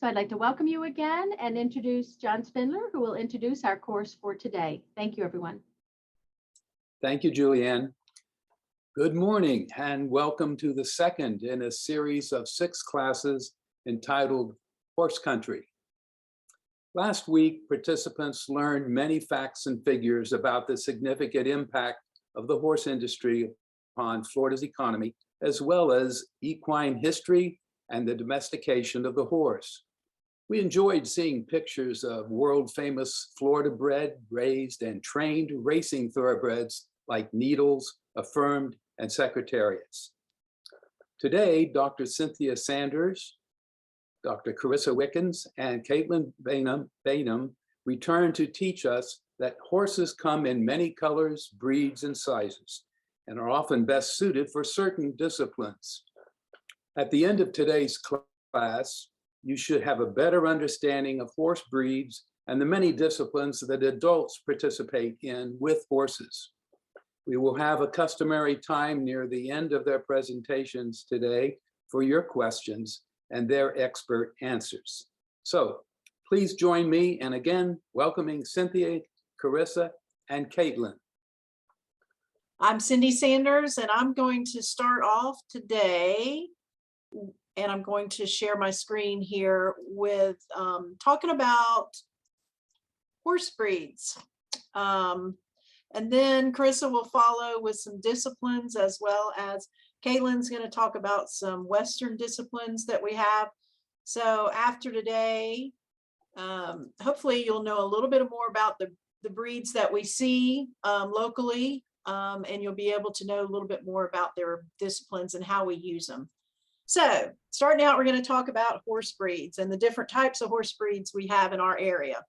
So I'd like to welcome you again and introduce John Spindler, who will introduce our course for today. Thank you, everyone. Thank you, Julianne. Good morning and welcome to the second in a series of 6 classes entitled Horse Country. Last week, participants learned many facts and figures about the significant impact of the horse industry upon Florida's economy, as well as equine history and the domestication of the horse. We enjoyed seeing pictures of world-famous Florida-bred, raised, and trained racing thoroughbreds like Needles, Affirmed, and Secretariats. Today, Dr. Cynthia Sanders, Dr. Carissa Wickens, and Caitlin Bainum return to teach us that horses come in many colors, breeds, and sizes, and are often best suited for certain disciplines. At the end of today's class, you should have a better understanding of horse breeds and the many disciplines that adults participate in with horses. We will have a customary time near the end of their presentations today for your questions and their expert answers. So please join me in again welcoming Cynthia, Carissa, and Caitlin. I'm Cindy Sanders, and I'm going to start off today, and I'm going to share my screen here with talking about horse breeds. And then Carissa will follow with some disciplines, as well as Caitlin's going to talk about some Western disciplines that we have. So after today, hopefully you'll know a little bit more about the breeds that we see locally, and you'll be able to know a little bit more about their disciplines and how we use them. So starting out, we're going to talk about horse breeds and the different types of horse breeds we have in our area.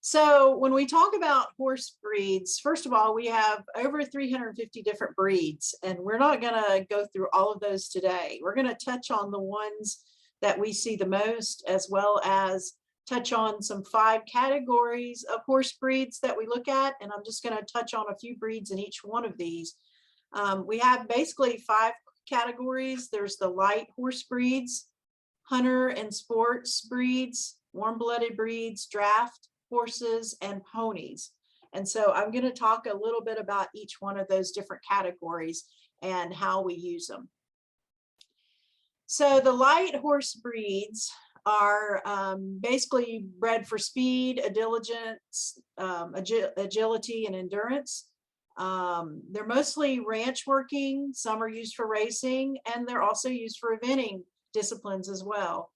So when we talk about horse breeds, first of all, we have over 350 different breeds, and we're not going to go through all of those today. We're going to touch on the ones that we see the most, as well as touch on some 5 categories of horse breeds that we look at. And I'm just going to touch on a few breeds in each one of these. We have basically 5 categories. There's the light horse breeds, hunter and sports breeds, warm-blooded breeds, draft horses, and ponies. And so I'm going to talk a little bit about each one of those different categories and how we use them. So the light horse breeds are basically bred for speed, diligence, agility, and endurance. They're mostly ranch working. Some are used for racing, and they're also used for eventing disciplines as well.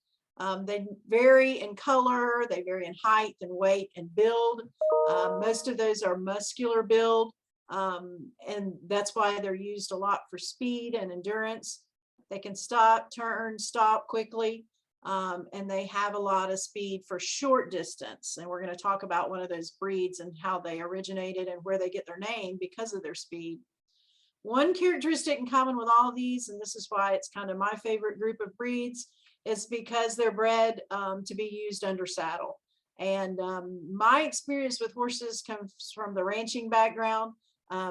They vary in color, they vary in height and weight and build. Most of those are muscular build, and that's why they're used a lot for speed and endurance. They can stop, turn, stop quickly, and they have a lot of speed for short distance. And we're going to talk about one of those breeds and how they originated and where they get their name because of their speed. One characteristic in common with all of these, and this is why it's kind of my favorite group of breeds, is because they're bred to be used under saddle. And my experience with horses comes from the ranching background,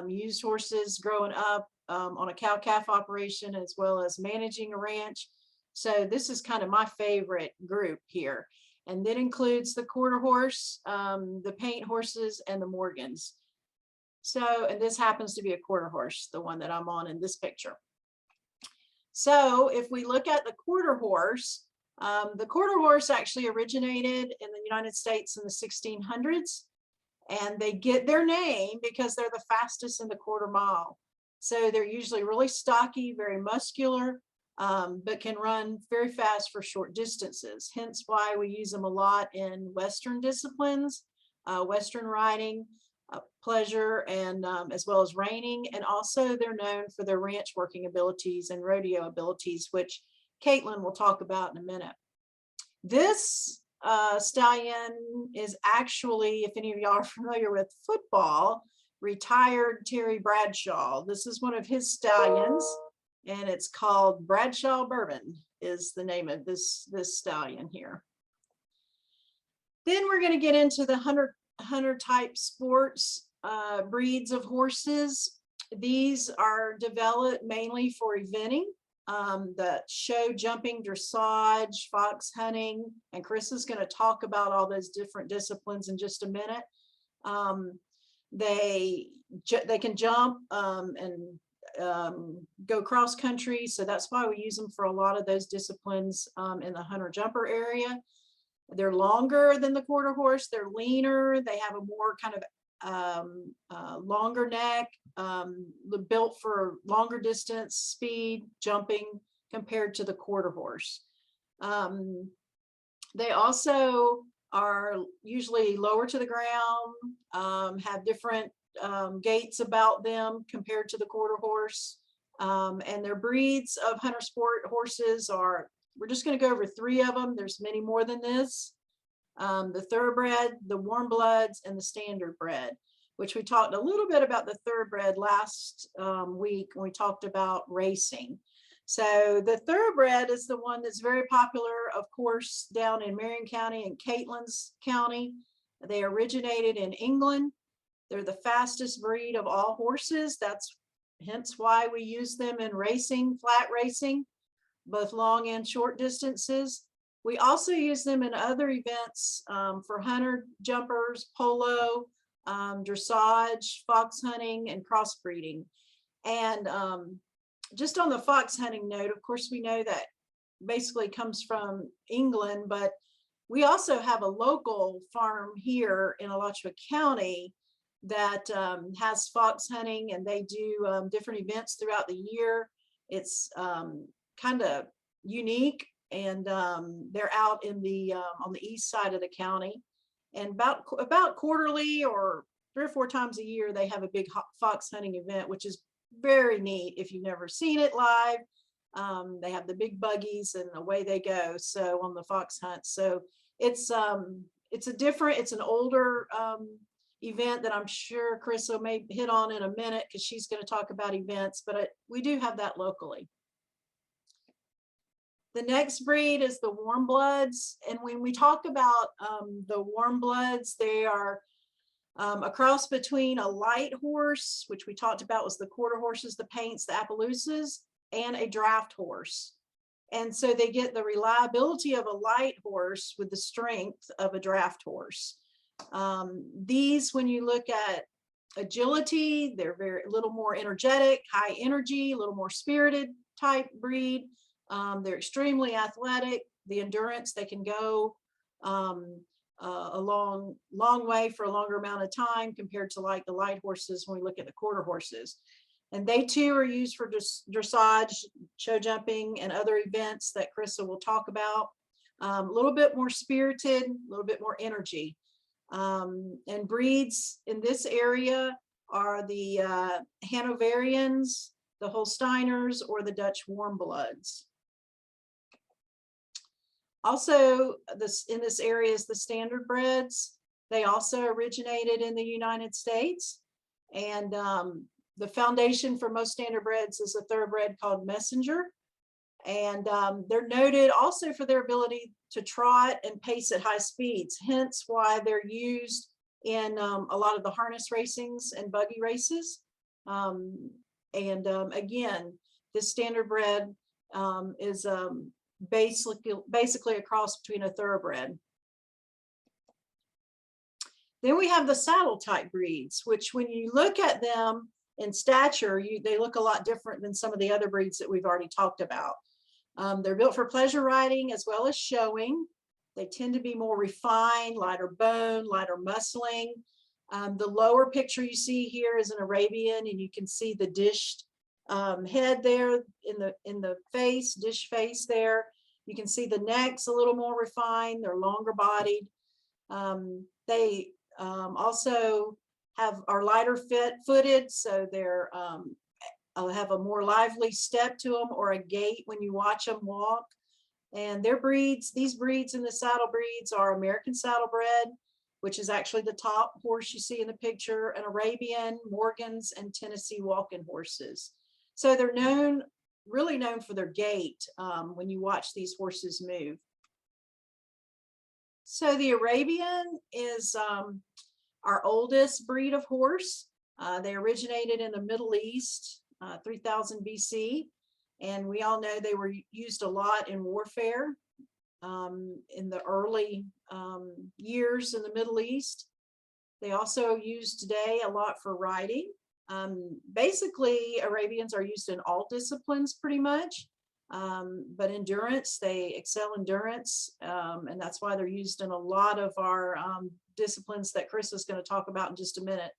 used horses growing up on a cow-calf operation, as well as managing a ranch. So this is kind of my favorite group here. And that includes the quarter horse, the paint horses, and the Morgans. So, and this happens to be a quarter horse, the one that I'm on in this picture. So if we look at the quarter horse actually originated in the United States in the 1600s, and they get their name because they're the fastest in the quarter mile. So they're usually really stocky, very muscular, but can run very fast for short distances. Hence why we use them a lot in Western disciplines, Western riding, pleasure, and as well as reining. And also they're known for their ranch working abilities and rodeo abilities, which Caitlin will talk about in a minute. This stallion is actually, if any of y'all are familiar with football, retired Terry Bradshaw. This is one of his stallions, and it's called Bradshaw Bourbon is the name of this stallion here. Then we're going to get into the hunter type sports breeds of horses. These are developed mainly for eventing. the show jumping, dressage, fox hunting, and Carissa's going to talk about all those different disciplines in just a minute. They can jump and go cross country, so that's why we use them for a lot of those disciplines in the hunter jumper area. They're longer than the quarter horse. They're leaner. They have a more kind of longer neck, built for longer distance speed jumping compared to the quarter horse. They also are usually lower to the ground, have different gaits about them compared to the quarter horse. And their breeds of hunter sport horses are, we're just going to go over 3 of them. There's many more than this. The thoroughbred, the warmbloods, and the standardbred, which we talked a little bit about the thoroughbred last week when we talked about racing. So the thoroughbred is the one that's very popular, of course, down in Marion County and Caitlin's County. They originated in England. They're the fastest breed of all horses. That's hence why we use them in racing, flat racing, both long and short distances. We also use them in other events for hunter jumpers, polo, dressage, fox hunting, and crossbreeding. And just on the fox hunting note, of course, we know that basically comes from England, but we also have a local farm here in Alachua County that has fox hunting, and they do different events throughout the year. It's kind of unique, and they're out in the on the east side of the county, and about quarterly or 3 or 4 times a year they have a big fox hunting event, which is very neat if you've never seen it live. They have the big buggies and away they go, so on the fox hunt. So it's an older event that I'm sure Carissa may hit on in a minute, because she's going to talk about events, but we do have that locally. The next breed is the warmbloods, and when we talk about the warmbloods, they are a cross between a light horse, which we talked about was the quarter horses, the paints, the Appaloosas, and a draft horse. And so they get the reliability of a light horse with the strength of a draft horse. These, when you look at agility, they're a little more energetic, high energy, a little more spirited type breed. They're extremely athletic. The endurance, they can go a long way for a longer amount of time compared to like the light horses when we look at the quarter horses. And they too are used for dressage, show jumping, and other events that Carissa will talk about. A little bit more spirited, a little bit more energy. And breeds in this area are the Hanoverians, the Holsteiners, or the Dutch warmbloods. Also, in this area is the standardbreds. They also originated in the United States. And the foundation for most standardbreds is a thoroughbred called Messenger. And they're noted also for their ability to trot and pace at high speeds, hence why they're used in a lot of the harness racings and buggy races. Again, this standardbred is basically a cross between a thoroughbred. Then we have the saddle type breeds, which when you look at them in stature, they look a lot different than some of the other breeds that we've already talked about. They're built for pleasure riding as well as showing. They tend to be more refined, lighter bone, lighter muscling. The lower picture you see here is an Arabian, and you can see the dished head there in the face, dish face there. You can see the neck's a little more refined. They're longer bodied. They also are lighter footed, so they're have a more lively step to them, or a gait when you watch them walk. And their breeds, these breeds in the saddle breeds, are American saddlebred, which is actually the top horse you see in the picture, an Arabian, Morgans, and Tennessee walking horses. So they're really known for their gait when you watch these horses move. So the Arabian is our oldest breed of horse. They originated in the Middle East, 3000 BC, And we all know they were used a lot in warfare in the early years in the Middle East. They also used today a lot for riding. Basically, Arabians are used in all disciplines pretty much, but endurance, they excel endurance, and that's why they're used in a lot of our disciplines that Chris is going to talk about in just a minute.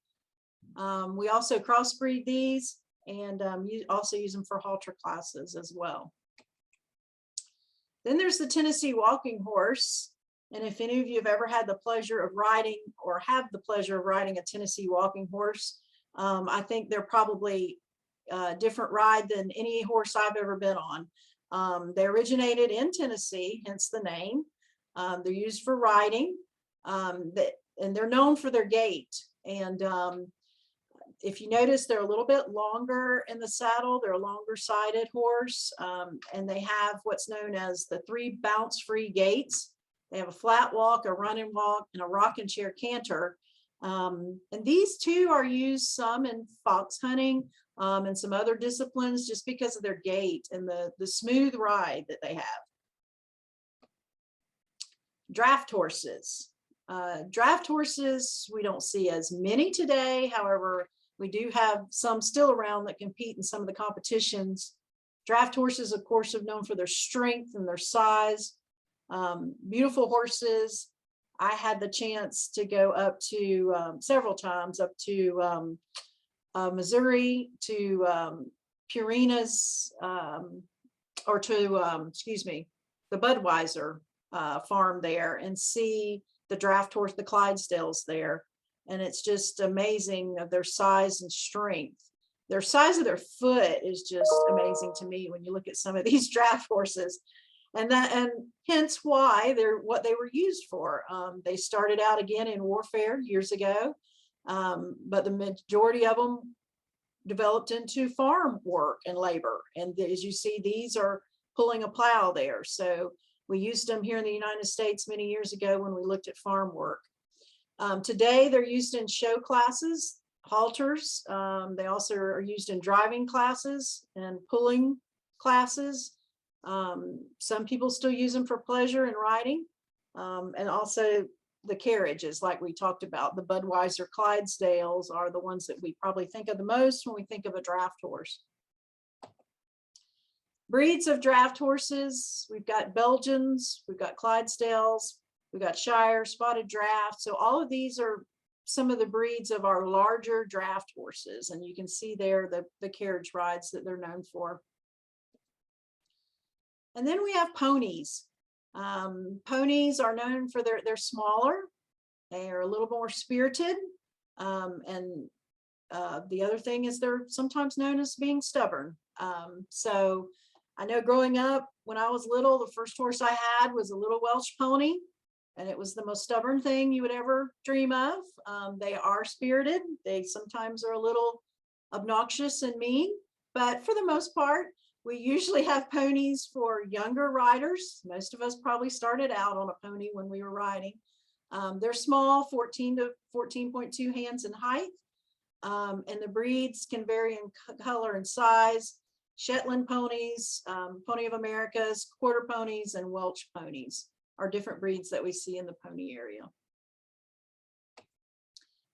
We also crossbreed these and also use them for halter classes as well. Then there's the Tennessee walking horse. And if any of you have ever had the pleasure of riding or have the pleasure of riding a Tennessee walking horse, I think they're probably a different ride than any horse I've ever been on. They originated in Tennessee, hence the name. They're used for riding, and they're known for their gait. And if you notice, they're a little bit longer in the saddle. They're a longer sided horse, and they have what's known as the 3 bounce-free gaits. They have a flat walk, a run and walk, and a rocking chair canter. And these two are used some in fox hunting and some other disciplines just because of their gait and the smooth ride that they have. Draft horses. Draft horses, we don't see as many today. However, we do have some still around that compete in some of the competitions. Draft horses, of course, are known for their strength and their size. Beautiful horses. I had the chance to go up to several times up to Missouri, to Purina's, or to, excuse me, the Budweiser farm there, and see the draft horse, the Clydesdales there. And it's just amazing of their size and strength. Their size of their foot is just amazing to me when you look at some of these draft horses. And hence why they're what they were used for. They started out again in warfare years ago, but the majority of them developed into farm work and labor. And as you see, these are pulling a plow there. So we used them here in the United States many years ago when we looked at farm work. Today, they're used in show classes, halters. They also are used in driving classes and pulling classes. Some people still use them for pleasure and riding, and also the carriages, like we talked about. The Budweiser Clydesdales are the ones that we probably think of the most when we think of a draft horse. Breeds of draft horses, we've got Belgians, we've got Clydesdales, we've got Shire, Spotted Draft. So all of these are some of the breeds of our larger draft horses, and you can see there the carriage rides that they're known for. And then we have ponies. Ponies are known for they're smaller. They are a little more spirited. And the other thing is they're sometimes known as being stubborn. So I know growing up when I was little, the first horse I had was a little Welsh pony, and it was the most stubborn thing you would ever dream of. They are spirited. They sometimes are a little obnoxious and mean, but for the most part, we usually have ponies for younger riders. Most of us probably started out on a pony when we were riding. They're small, 14 to 14.2 hands in height. And the breeds can vary in color and size. Shetland ponies, Pony of Americas, quarter ponies, and Welsh ponies are different breeds that we see in the pony area.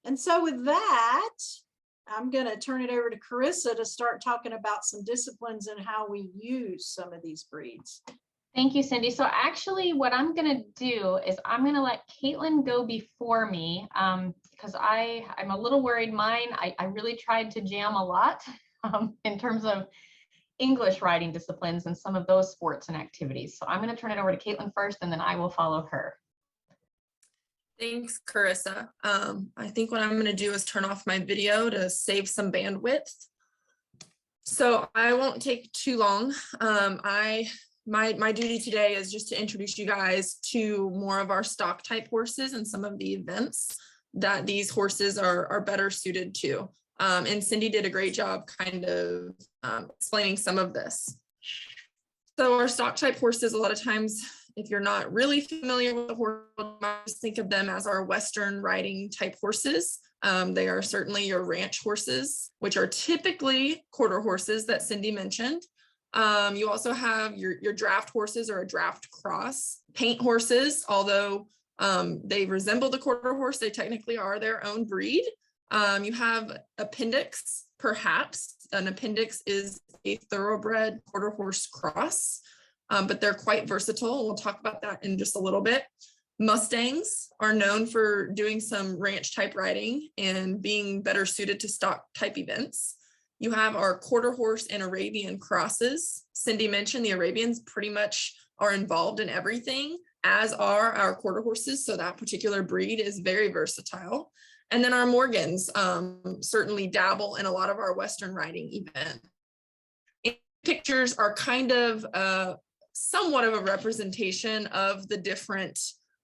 And so with that, I'm going to turn it over to Carissa to start talking about some disciplines and how we use some of these breeds. Thank you, Cindy. So actually what I'm going to do is I'm going to let Caitlin go before me because I'm a little worried. I really tried to jam a lot in terms of English riding disciplines and some of those sports and activities. So I'm going to turn it over to Caitlin first, and then I will follow her. Thanks, Carissa. I think what I'm going to do is turn off my video to save some bandwidth. So I won't take too long. My duty today is just to introduce you guys to more of our stock type horses and some of the events that these horses are better suited to. And Cindy did a great job kind of explaining some of this. So our stock type horses, a lot of times, if you're not really familiar with the horse, you might just think of them as our Western riding type horses. They are certainly your ranch horses, which are typically quarter horses that Cindy mentioned. You also have your draft horses or a draft cross. Paint horses, although they resemble the quarter horse, they technically are their own breed. You have appendix, perhaps. An appendix is a thoroughbred quarter horse cross, but they're quite versatile. We'll talk about that in just a little bit. Mustangs are known for doing some ranch type riding and being better suited to stock type events. You have our quarter horse and Arabian crosses. Cindy mentioned the Arabians pretty much are involved in everything, as are our quarter horses. So that particular breed is very versatile. And then our Morgans certainly dabble in a lot of our Western riding events. Pictures are kind of somewhat of a representation of the different,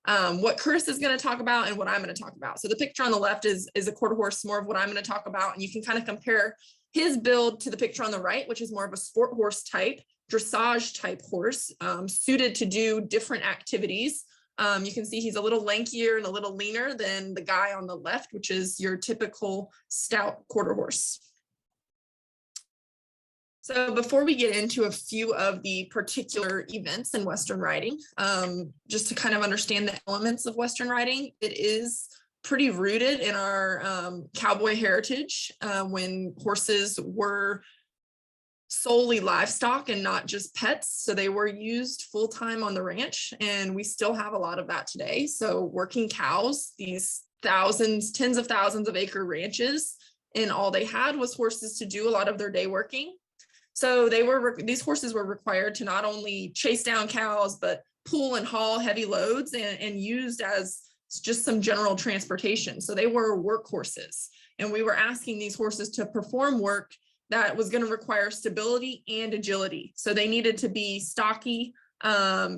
what Carissa is going to talk about and what I'm going to talk about. So the picture on the left is a quarter horse, more of what I'm going to talk about. And you can kind of compare his build to the picture on the right, which is more of a sport horse type, dressage type horse, suited to do different activities. You can see he's a little lankier and a little leaner than the guy on the left, which is your typical stout quarter horse. So before we get into a few of the particular events in Western riding, just to kind of understand the elements of Western riding, it is pretty rooted in our cowboy heritage when horses were solely livestock and not just pets. So they were used full time on the ranch, and we still have a lot of that today. So working cows, these thousands, tens of thousands of acre ranches, and all they had was horses to do a lot of their day working. So these horses were required to not only chase down cows, but pull and haul heavy loads and used as just some general transportation. So they were work horses, and we were asking these horses to perform work that was going to require stability and agility. So they needed to be stocky,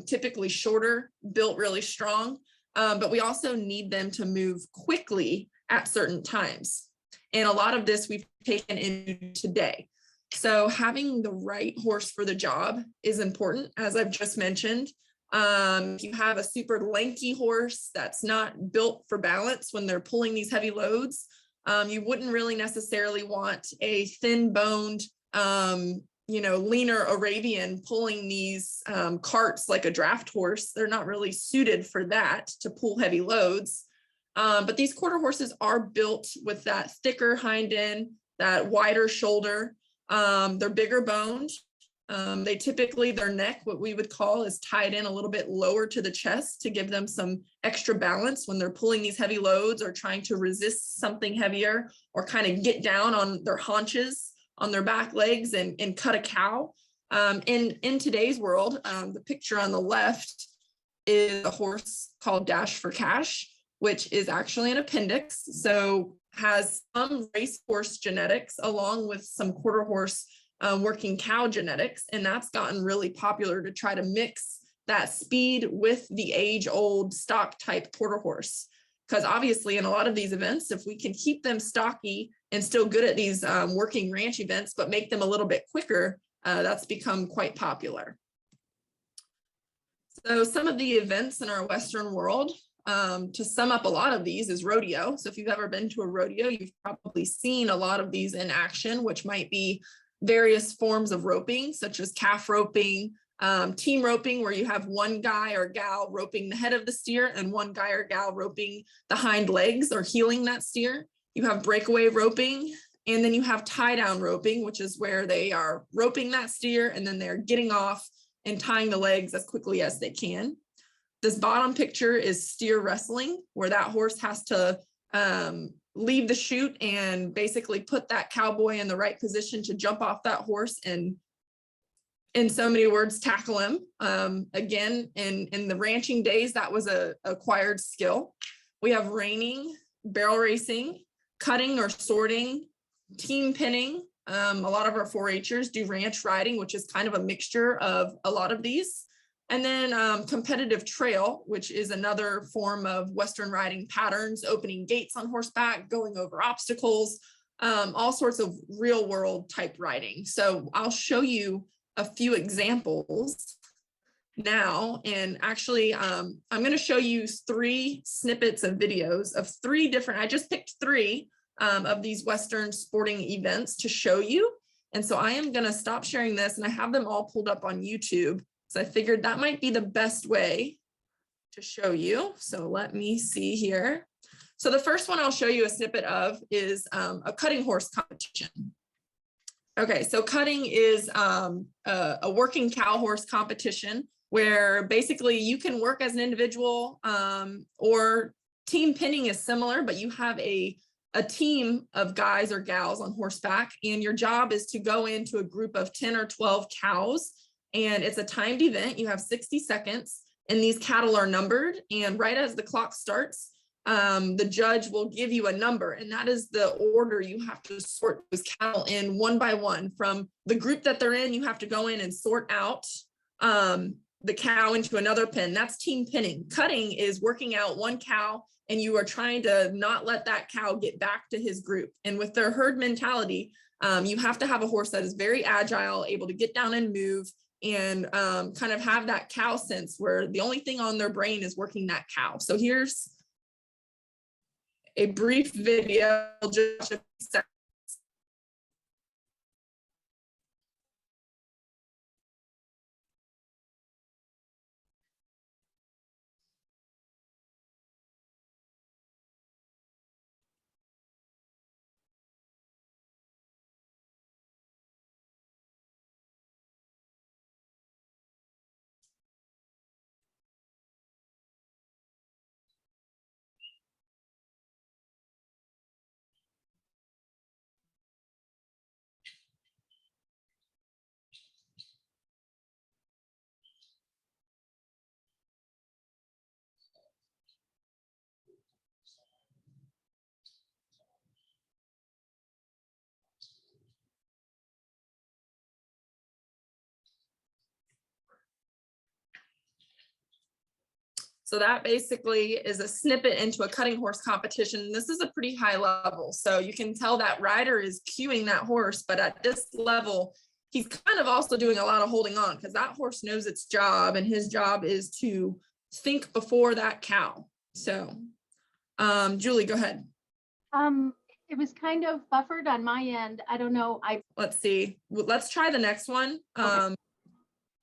typically shorter, built really strong, but we also need them to move quickly at certain times. And a lot of this we've taken into today. So having the right horse for the job is important, as I've just mentioned. If you have a super lanky horse that's not built for balance when they're pulling these heavy loads, you wouldn't really necessarily want a thin-boned, leaner Arabian pulling these carts like a draft horse. They're not really suited for that, to pull heavy loads. But these quarter horses are built with that thicker hind end, that wider shoulder. They're bigger boned. They typically, their neck, what we would call, is tied in a little bit lower to the chest to give them some extra balance when they're pulling these heavy loads or trying to resist something heavier, or kind of get down on their haunches, on their back legs and cut a cow. In today's world, the picture on the left is a horse called Dash for Cash, which is actually an appendix. So has some racehorse genetics along with some quarter horse working cow genetics, and that's gotten really popular to try to mix that speed with the age-old stock type quarter horse. Because obviously in a lot of these events, if we can keep them stocky and still good at these working ranch events, but make them a little bit quicker, that's become quite popular. So some of the events in our Western world, to sum up a lot of these, is rodeo. So if you've ever been to a rodeo, you've probably seen a lot of these in action, which might be various forms of roping, such as calf roping, team roping, where you have one guy or gal roping the head of the steer and one guy or gal roping the hind legs or heeling that steer. You have breakaway roping, and then you have tie down roping, which is where they are roping that steer and then they're getting off and tying the legs as quickly as they can. This bottom picture is steer wrestling, where that horse has to leave the chute and basically put that cowboy in the right position to jump off that horse and, in so many words, tackle him. Again, in the ranching days, that was a acquired skill. We have reining, barrel racing, cutting or sorting, team pinning. A lot of our 4-H'ers do ranch riding, which is kind of a mixture of a lot of these. And then competitive trail, which is another form of Western riding patterns, opening gates on horseback, going over obstacles, all sorts of real world type riding. So I'll show you a few examples now. And actually, I'm going to show you 3 snippets of videos of 3 different, I just picked 3 of these Western sporting events to show you. And so I am gonna stop sharing this, and I have them all pulled up on YouTube. So I figured that might be the best way to show you. So let me see here. So the first one I'll show you a snippet of is a cutting horse competition. Okay, so cutting is a working cow horse competition where basically you can work as an individual, or team pinning is similar, but you have a team of guys or gals on horseback, and your job is to go into a group of 10 or 12 cows, and it's a timed event. You have 60 seconds, and these cattle are numbered, and right as the clock starts, the judge will give you a number, and that is the order you have to sort those cattle in one by one. From the group that they're in, you have to go in and sort out the cow into another pen. That's team pinning. Cutting is working out one cow, and you are trying to not let that cow get back to his group. And with their herd mentality, you have to have a horse that is very agile, able to get down and move, and kind of have that cow sense where the only thing on their brain is working that cow. So here's a brief video, just a few seconds. So that basically is a snippet into a cutting horse competition. This is a pretty high level. So you can tell that rider is cueing that horse, but at this level, he's kind of also doing a lot of holding on because that horse knows its job, and his job is to think before that cow. So Julie, go ahead. It was kind of buffered on my end. I don't know. Let's see. Let's try the next one. Okay.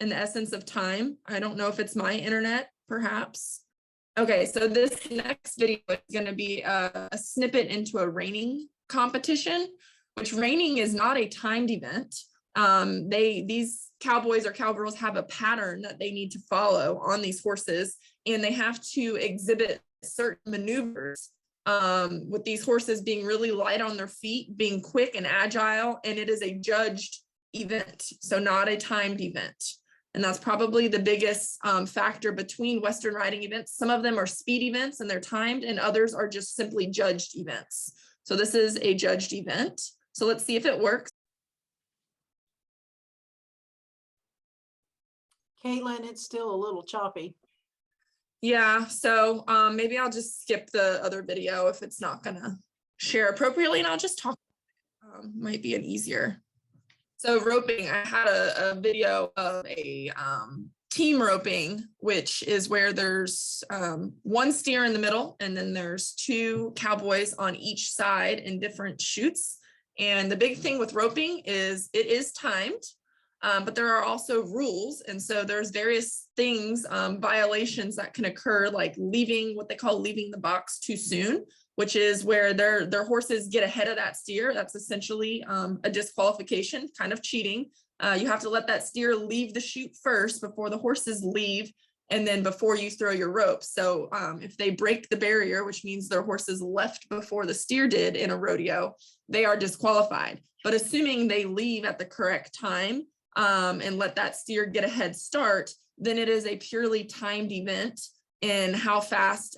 In the essence of time. I don't know if it's my internet, perhaps. Okay, so this next video is going to be a snippet into a reining competition, which reining is not a timed event. These cowboys or cowgirls have a pattern that they need to follow on these horses, and they have to exhibit certain maneuvers with these horses being really light on their feet, being quick and agile, and it is a judged event, so not a timed event. And that's probably the biggest factor between Western riding events. Some of them are speed events and they're timed, and others are just simply judged events. So this is a judged event. So let's see if it works. Caitlin, it's still a little choppy. Yeah, so maybe I'll just skip the other video if it's not gonna share appropriately, and I'll just talk. Might be an easier. So roping, I had a video of a team roping, which is where there's one steer in the middle, and then there's two cowboys on each side in different chutes. And the big thing with roping is it is timed, but there are also rules. And so there's various things, violations that can occur, like leaving, what they call leaving the box too soon, which is where their horses get ahead of that steer. That's essentially a disqualification, kind of cheating. You have to let that steer leave the chute first before the horses leave, and then before you throw your rope. So if they break the barrier, which means their horses left before the steer did in a rodeo, they are disqualified. But assuming they leave at the correct time and let that steer get a head start, then it is a purely timed event. And how fast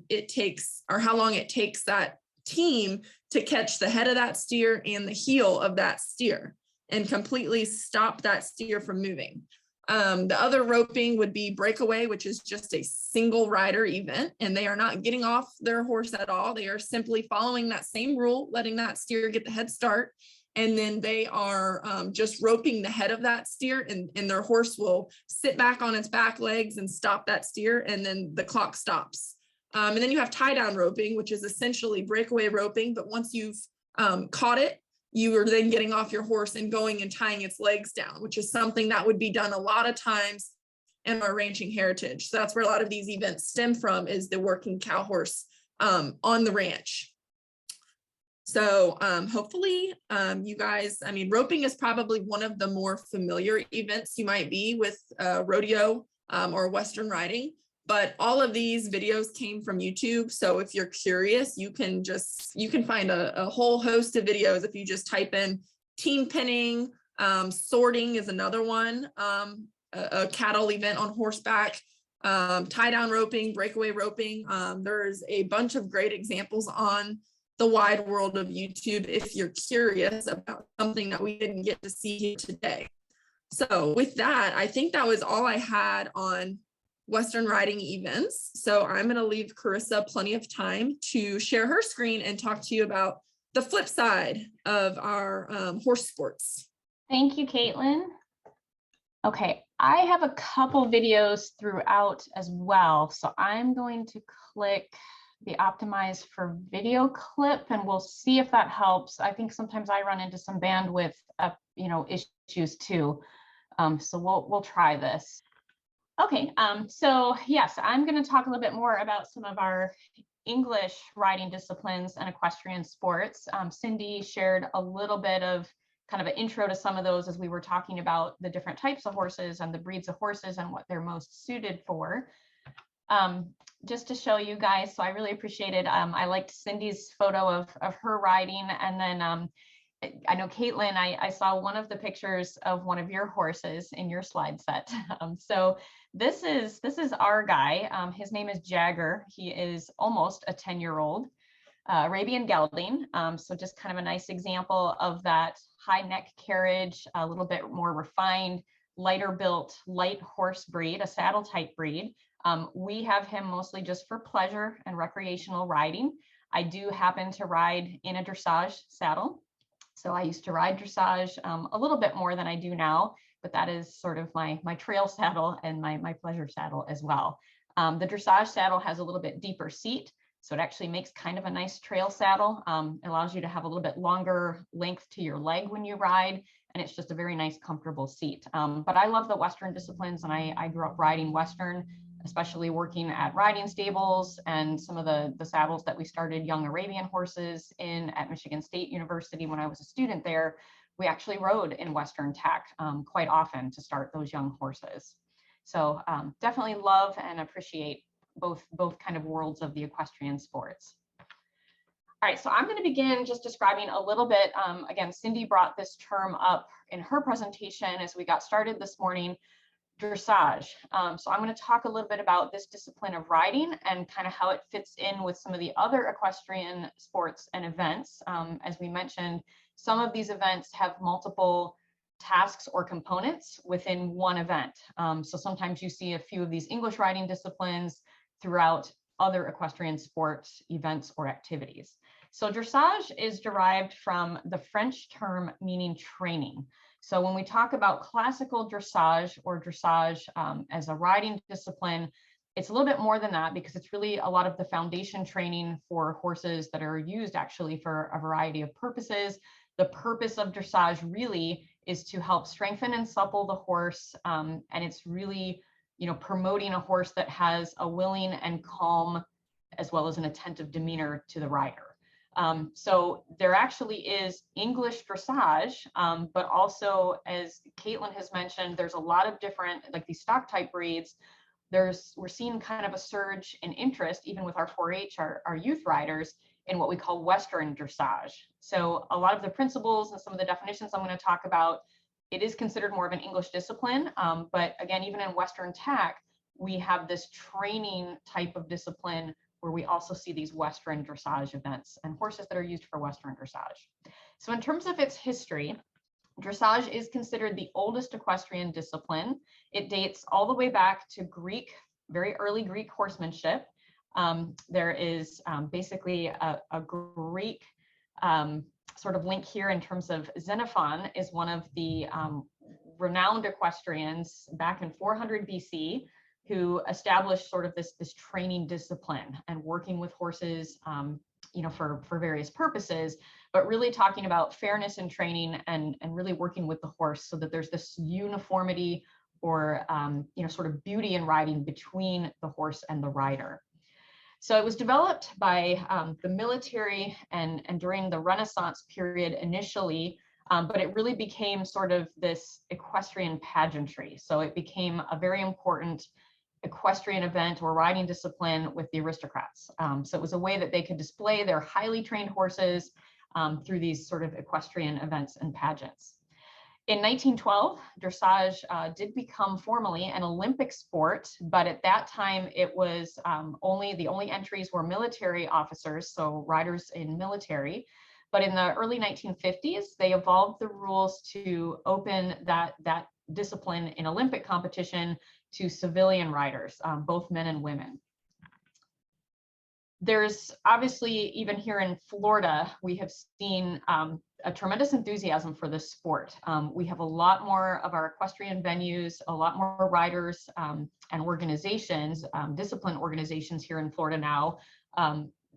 it takes, or how long it takes that team to catch the head of that steer and the heel of that steer and completely stop that steer from moving. The other roping would be breakaway, which is just a single rider event, and they are not getting off their horse at all. They are simply following that same rule, letting that steer get the head start. And then they are just roping the head of that steer, and their horse will sit back on its back legs and stop that steer, and then the clock stops. And then you have tie down roping, which is essentially breakaway roping, but once you've caught it, you are then getting off your horse and going and tying its legs down, which is something that would be done a lot of times in our ranching heritage. So that's where a lot of these events stem from, is the working cow horse on the ranch. So hopefully you guys, I mean, roping is probably one of the more familiar events you might be with rodeo or Western riding, but all of these videos came from YouTube. So if you're curious, you can find a whole host of videos if you just type in team pinning, sorting is another one, a cattle event on horseback, tie down roping, breakaway roping. There's a bunch of great examples on the wide world of YouTube if you're curious about something that we didn't get to see here today. So with that, I think that was all I had on Western riding events. So I'm going to leave Carissa plenty of time to share her screen and talk to you about the flip side of our horse sports. Thank you, Caitlin. Okay, I have a couple videos throughout as well. So I'm going to click the optimize for video clip and we'll see if that helps. I think sometimes I run into some bandwidth issues too. So we'll try this. Okay, so yes, I'm going to talk a little bit more about some of our English riding disciplines and equestrian sports. Cindy shared a little bit of kind of an intro to some of those as we were talking about the different types of horses and the breeds of horses and what they're most suited for. Just to show you guys, so I really appreciate it. I liked Cindy's photo of her riding, and then I know Caitlin, I saw one of the pictures of one of your horses in your slide set. So this is our guy. His name is Jagger. He is almost a 10-year-old Arabian gelding. So just kind of a nice example of that high neck carriage, a little bit more refined, lighter built, light horse breed, a saddle type breed. We have him mostly just for pleasure and recreational riding. I do happen to ride in a dressage saddle. So I used to ride dressage a little bit more than I do now, but that is sort of my trail saddle and my pleasure saddle as well. The dressage saddle has a little bit deeper seat, so it actually makes kind of a nice trail saddle. It allows you to have a little bit longer length to your leg when you ride, and it's just a very nice, comfortable seat. But I love the Western disciplines, and I grew up riding Western, especially working at riding stables and some of the saddles that we started young Arabian horses in at Michigan State University when I was a student there. We actually rode in Western tack quite often to start those young horses. So definitely love and appreciate both kind of worlds of the equestrian sports. All right, so I'm going to begin just describing a little bit. Again, Cindy brought this term up in her presentation as we got started this morning. Dressage. So I'm going to talk a little bit about this discipline of riding and kind of how it fits in with some of the other equestrian sports and events. As we mentioned, some of these events have multiple tasks or components within one event. So sometimes you see a few of these English riding disciplines throughout other equestrian sports, events, or activities. So dressage is derived from the French term meaning training. So when we talk about classical dressage or dressage as a riding discipline, it's a little bit more than that because it's really a lot of the foundation training for horses that are used actually for a variety of purposes. The purpose of dressage really is to help strengthen and supple the horse. And it's really, promoting a horse that has a willing and calm, as well as an attentive demeanor to the rider. So there actually is English dressage, but also, as Caitlin has mentioned, there's a lot of different, like these stock type breeds. We're seeing kind of a surge in interest, even with our 4-H, our youth riders, in what we call Western dressage. So a lot of the principles and some of the definitions I'm going to talk about, it is considered more of an English discipline. But again, even in Western tack, we have this training type of discipline where we also see these Western dressage events and horses that are used for Western dressage. So in terms of its history, dressage is considered the oldest equestrian discipline. It dates all the way back to Greek, very early Greek horsemanship. There is basically a Greek sort of link here in terms of Xenophon is one of the renowned equestrians back in 400 BC who established sort of this training discipline and working with horses for various purposes, but really talking about fairness in training and really working with the horse so that there's this uniformity or, sort of beauty in riding between the horse and the rider. So it was developed by the military and during the Renaissance period initially, but it really became sort of this equestrian pageantry. So it became a very important equestrian event or riding discipline with the aristocrats. So it was a way that they could display their highly trained horses through these sort of equestrian events and pageants. In 1912, dressage did become formally an Olympic sport, but at that time it was the only entries were military officers, so riders in military. But in the early 1950s, they evolved the rules to open that discipline in Olympic competition to civilian riders, both men and women. There's obviously, even here in Florida, we have seen a tremendous enthusiasm for this sport. We have a lot more of our equestrian venues, a lot more riders and organizations, discipline organizations here in Florida now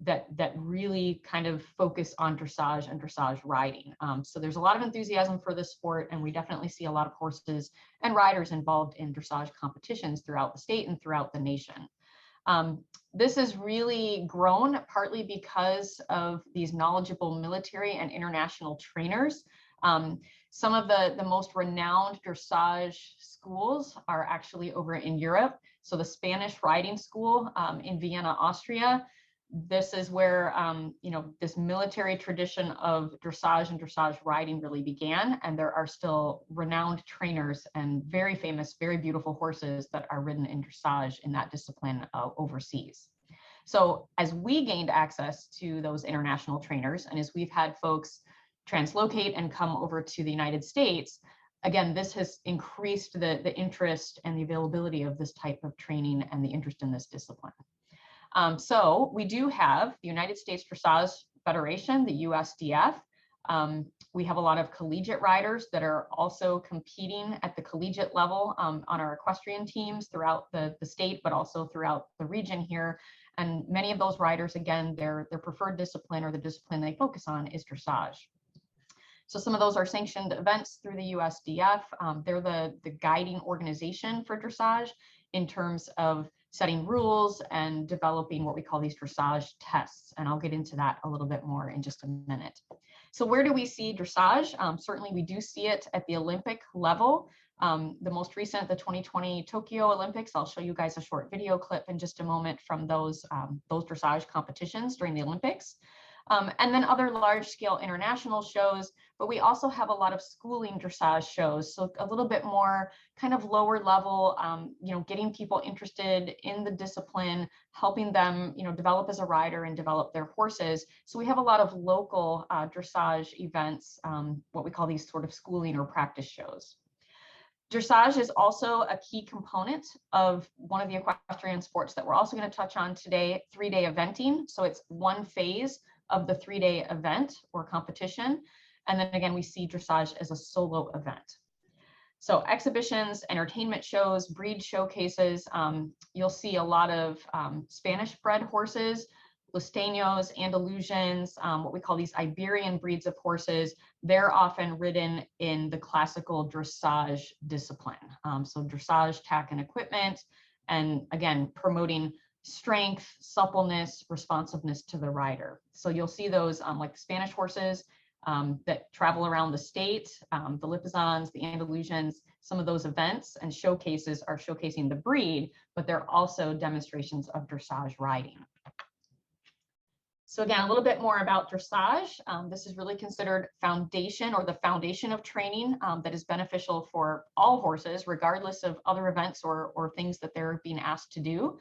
that really kind of focus on dressage and dressage riding. So there's a lot of enthusiasm for this sport, and we definitely see a lot of horses and riders involved in dressage competitions throughout the state and throughout the nation. This has really grown partly because of these knowledgeable military and international trainers. Some of the most renowned dressage schools are actually over in Europe. So the Spanish Riding School in Vienna, Austria. This is where, this military tradition of dressage and dressage riding really began. And there are still renowned trainers and very famous, very beautiful horses that are ridden in dressage in that discipline overseas. So as we gained access to those international trainers, and as we've had folks translocate and come over to the United States, again, this has increased the interest and the availability of this type of training and the interest in this discipline. So we do have the United States Dressage Federation, the USDF. We have a lot of collegiate riders that are also competing at the collegiate level on our equestrian teams throughout the state, but also throughout the region here. And many of those riders, again, their preferred discipline or the discipline they focus on is dressage. So some of those are sanctioned events through the USDF. They're the guiding organization for dressage in terms of setting rules and developing what we call these dressage tests. And I'll get into that a little bit more in just a minute. So where do we see dressage? Certainly we do see it at the Olympic level. The most recent, the 2020 Tokyo Olympics, I'll show you guys a short video clip in just a moment from those dressage competitions during the Olympics. And then other large scale international shows, but we also have a lot of schooling dressage shows. So a little bit more kind of lower level, getting people interested in the discipline, helping them, develop as a rider and develop their horses. So we have a lot of local dressage events, what we call these sort of schooling or practice shows. Dressage is also a key component of one of the equestrian sports that we're also going to touch on today, 3-day eventing. So it's one phase of the 3-day event or competition. And then again, we see dressage as a solo event. So exhibitions, entertainment shows, breed showcases, you'll see a lot of Spanish bred horses, Lusteños, Andalusians, what we call these Iberian breeds of horses. They're often ridden in the classical dressage discipline. So dressage, tack, and equipment, and again, promoting strength, suppleness, responsiveness to the rider. So you'll see those like the Spanish horses that travel around the state, the Lipizans, the Andalusians. Some of those events and showcases are showcasing the breed, but they're also demonstrations of dressage riding. So again, a little bit more about dressage. This is really considered foundation or the foundation of training that is beneficial for all horses, regardless of other events or things that they're being asked to do.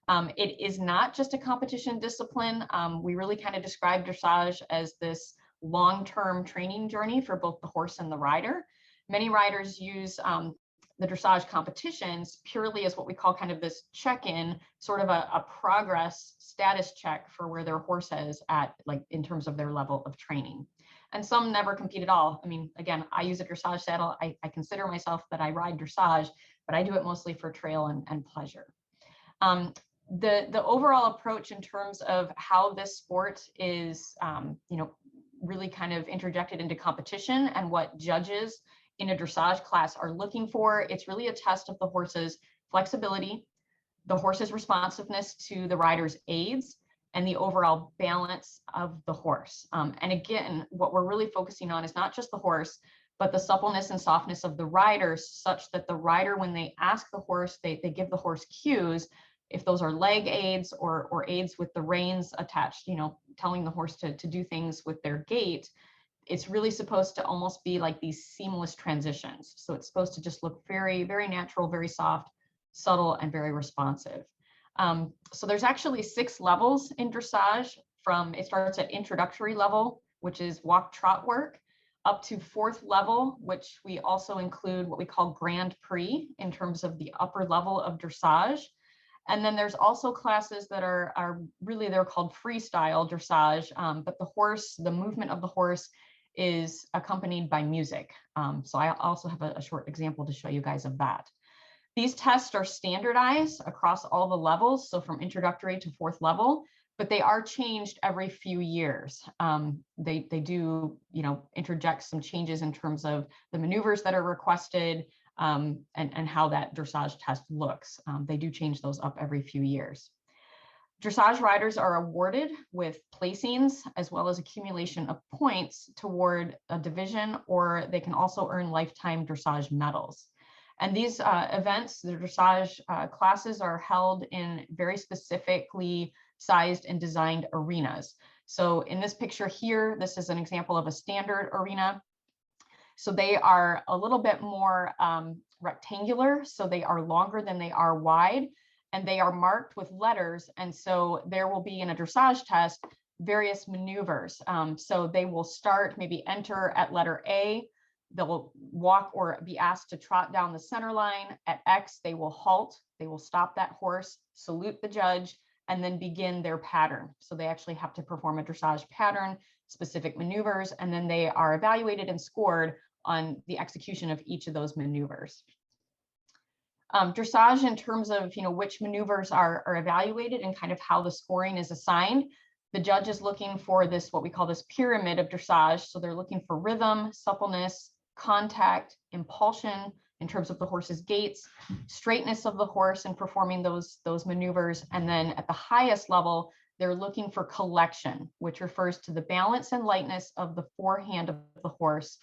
It is not just a competition discipline. We really kind of describe dressage as this long-term training journey for both the horse and the rider. Many riders use the dressage competitions purely as what we call kind of this check-in, sort of a progress status check for where their horse is at, like in terms of their level of training. And some never compete at all. I mean, again, I use a dressage saddle. I consider myself that I ride dressage, but I do it mostly for trail and pleasure. The overall approach in terms of how this sport is, really kind of interjected into competition and what judges in a dressage class are looking for, it's really a test of the horse's flexibility, the horse's responsiveness to the rider's aids, and the overall balance of the horse. And again, what we're really focusing on is not just the horse, but the suppleness and softness of the rider, such that the rider, when they ask the horse, they give the horse cues, if those are leg aids or aids with the reins attached, telling the horse to do things with their gait, it's really supposed to almost be like these seamless transitions. So it's supposed to just look very, very natural, very soft, subtle, and very responsive. So there's actually 6 levels in dressage. It starts at introductory level, which is walk trot work, up to 4th level, which we also include what we call Grand Prix in terms of the upper level of dressage. And then there's also classes that are really, they're called freestyle dressage, but the movement of the horse is accompanied by music. So I also have a short example to show you guys of that. These tests are standardized across all the levels, so from introductory to 4th level, but they are changed every few years. They do, interject some changes in terms of the maneuvers that are requested, and how that dressage test looks. They do change those up every few years. Dressage riders are awarded with placings as well as accumulation of points toward a division, or they can also earn lifetime dressage medals. And these events, the dressage classes, are held in very specifically sized and designed arenas. So in this picture here, this is an example of a standard arena. So they are a little bit more rectangular, so they are longer than they are wide, and they are marked with letters. And so there will be, in a dressage test, various maneuvers. So they will start, maybe enter at letter A, they'll walk or be asked to trot down the center line. At X, they will halt, they will stop that horse, salute the judge, and then begin their pattern. So they actually have to perform a dressage pattern, specific maneuvers, and then they are evaluated and scored on the execution of each of those maneuvers. Dressage, in terms of which maneuvers are evaluated and kind of how the scoring is assigned, the judge is looking for this, what we call this pyramid of dressage. So they're looking for rhythm, suppleness, contact, impulsion in terms of the horse's gaits, straightness of the horse in performing those maneuvers, and then at the highest level, they're looking for collection, which refers to the balance and lightness of the forehand of the horse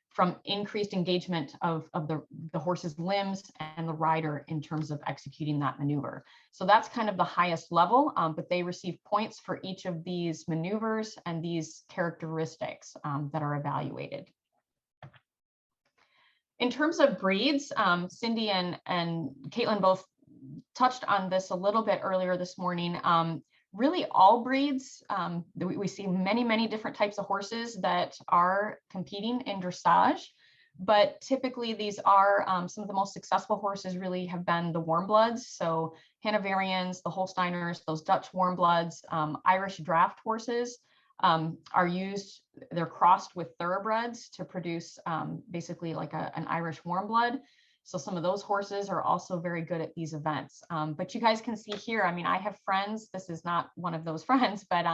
from increased engagement of the horse's limbs and the rider in terms of executing that maneuver. So that's kind of the highest level, but they receive points for each of these maneuvers and these characteristics that are evaluated. In terms of breeds, Cindy and Caitlin both touched on this a little bit earlier this morning. Really all breeds, we see many different types of horses that are competing in dressage, but typically these are some of the most successful horses really have been the warmbloods. So Hanoverians, the Holsteiners, those Dutch warmbloods, Irish draft horses are used, they're crossed with thoroughbreds to produce basically like an Irish warmblood. So some of those horses are also very good at these events. But you guys can see here, I mean, I have friends, this is not one of those friends, but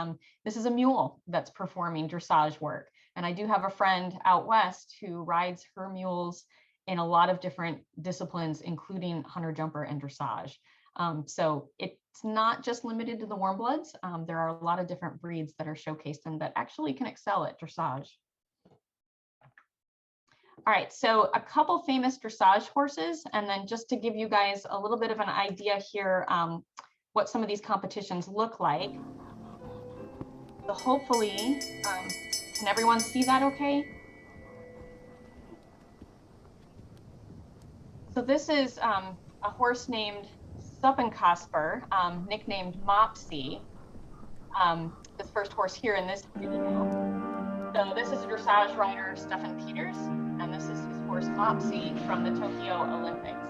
this is a mule that's performing dressage work. And I do have a friend out west who rides her mules in a lot of different disciplines, including hunter jumper and dressage. So it's not just limited to the warmbloods. There are a lot of different breeds that are showcased and that actually can excel at dressage. All right, so a couple famous dressage horses, and then just to give you guys a little bit of an idea here, what some of these competitions look like. So hopefully, can everyone see that okay? So this is a horse named Suppenkasper, nicknamed Mopsy. This first horse here in this video. So this is a dressage rider, Stefan Peters, and this is his horse Mopsy from the Tokyo Olympics.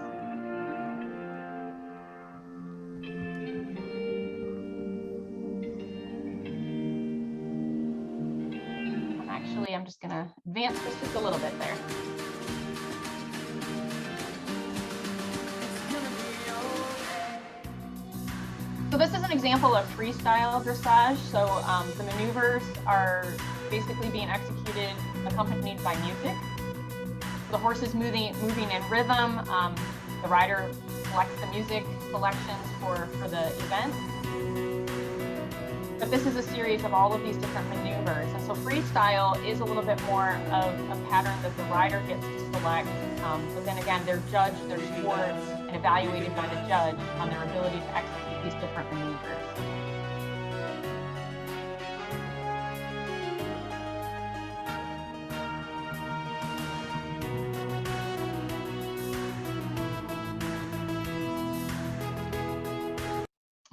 And actually, I'm just gonna advance this just a little bit there. So this is an example of freestyle dressage. So the maneuvers are basically being executed accompanied by music. The horse is moving in rhythm. The rider selects the music selections for the event. But this is a series of all of these different maneuvers. And so freestyle is a little bit more of a pattern that the rider gets to select. But then again, they're judged, they're scored, and evaluated by the judge on their ability to execute these different maneuvers.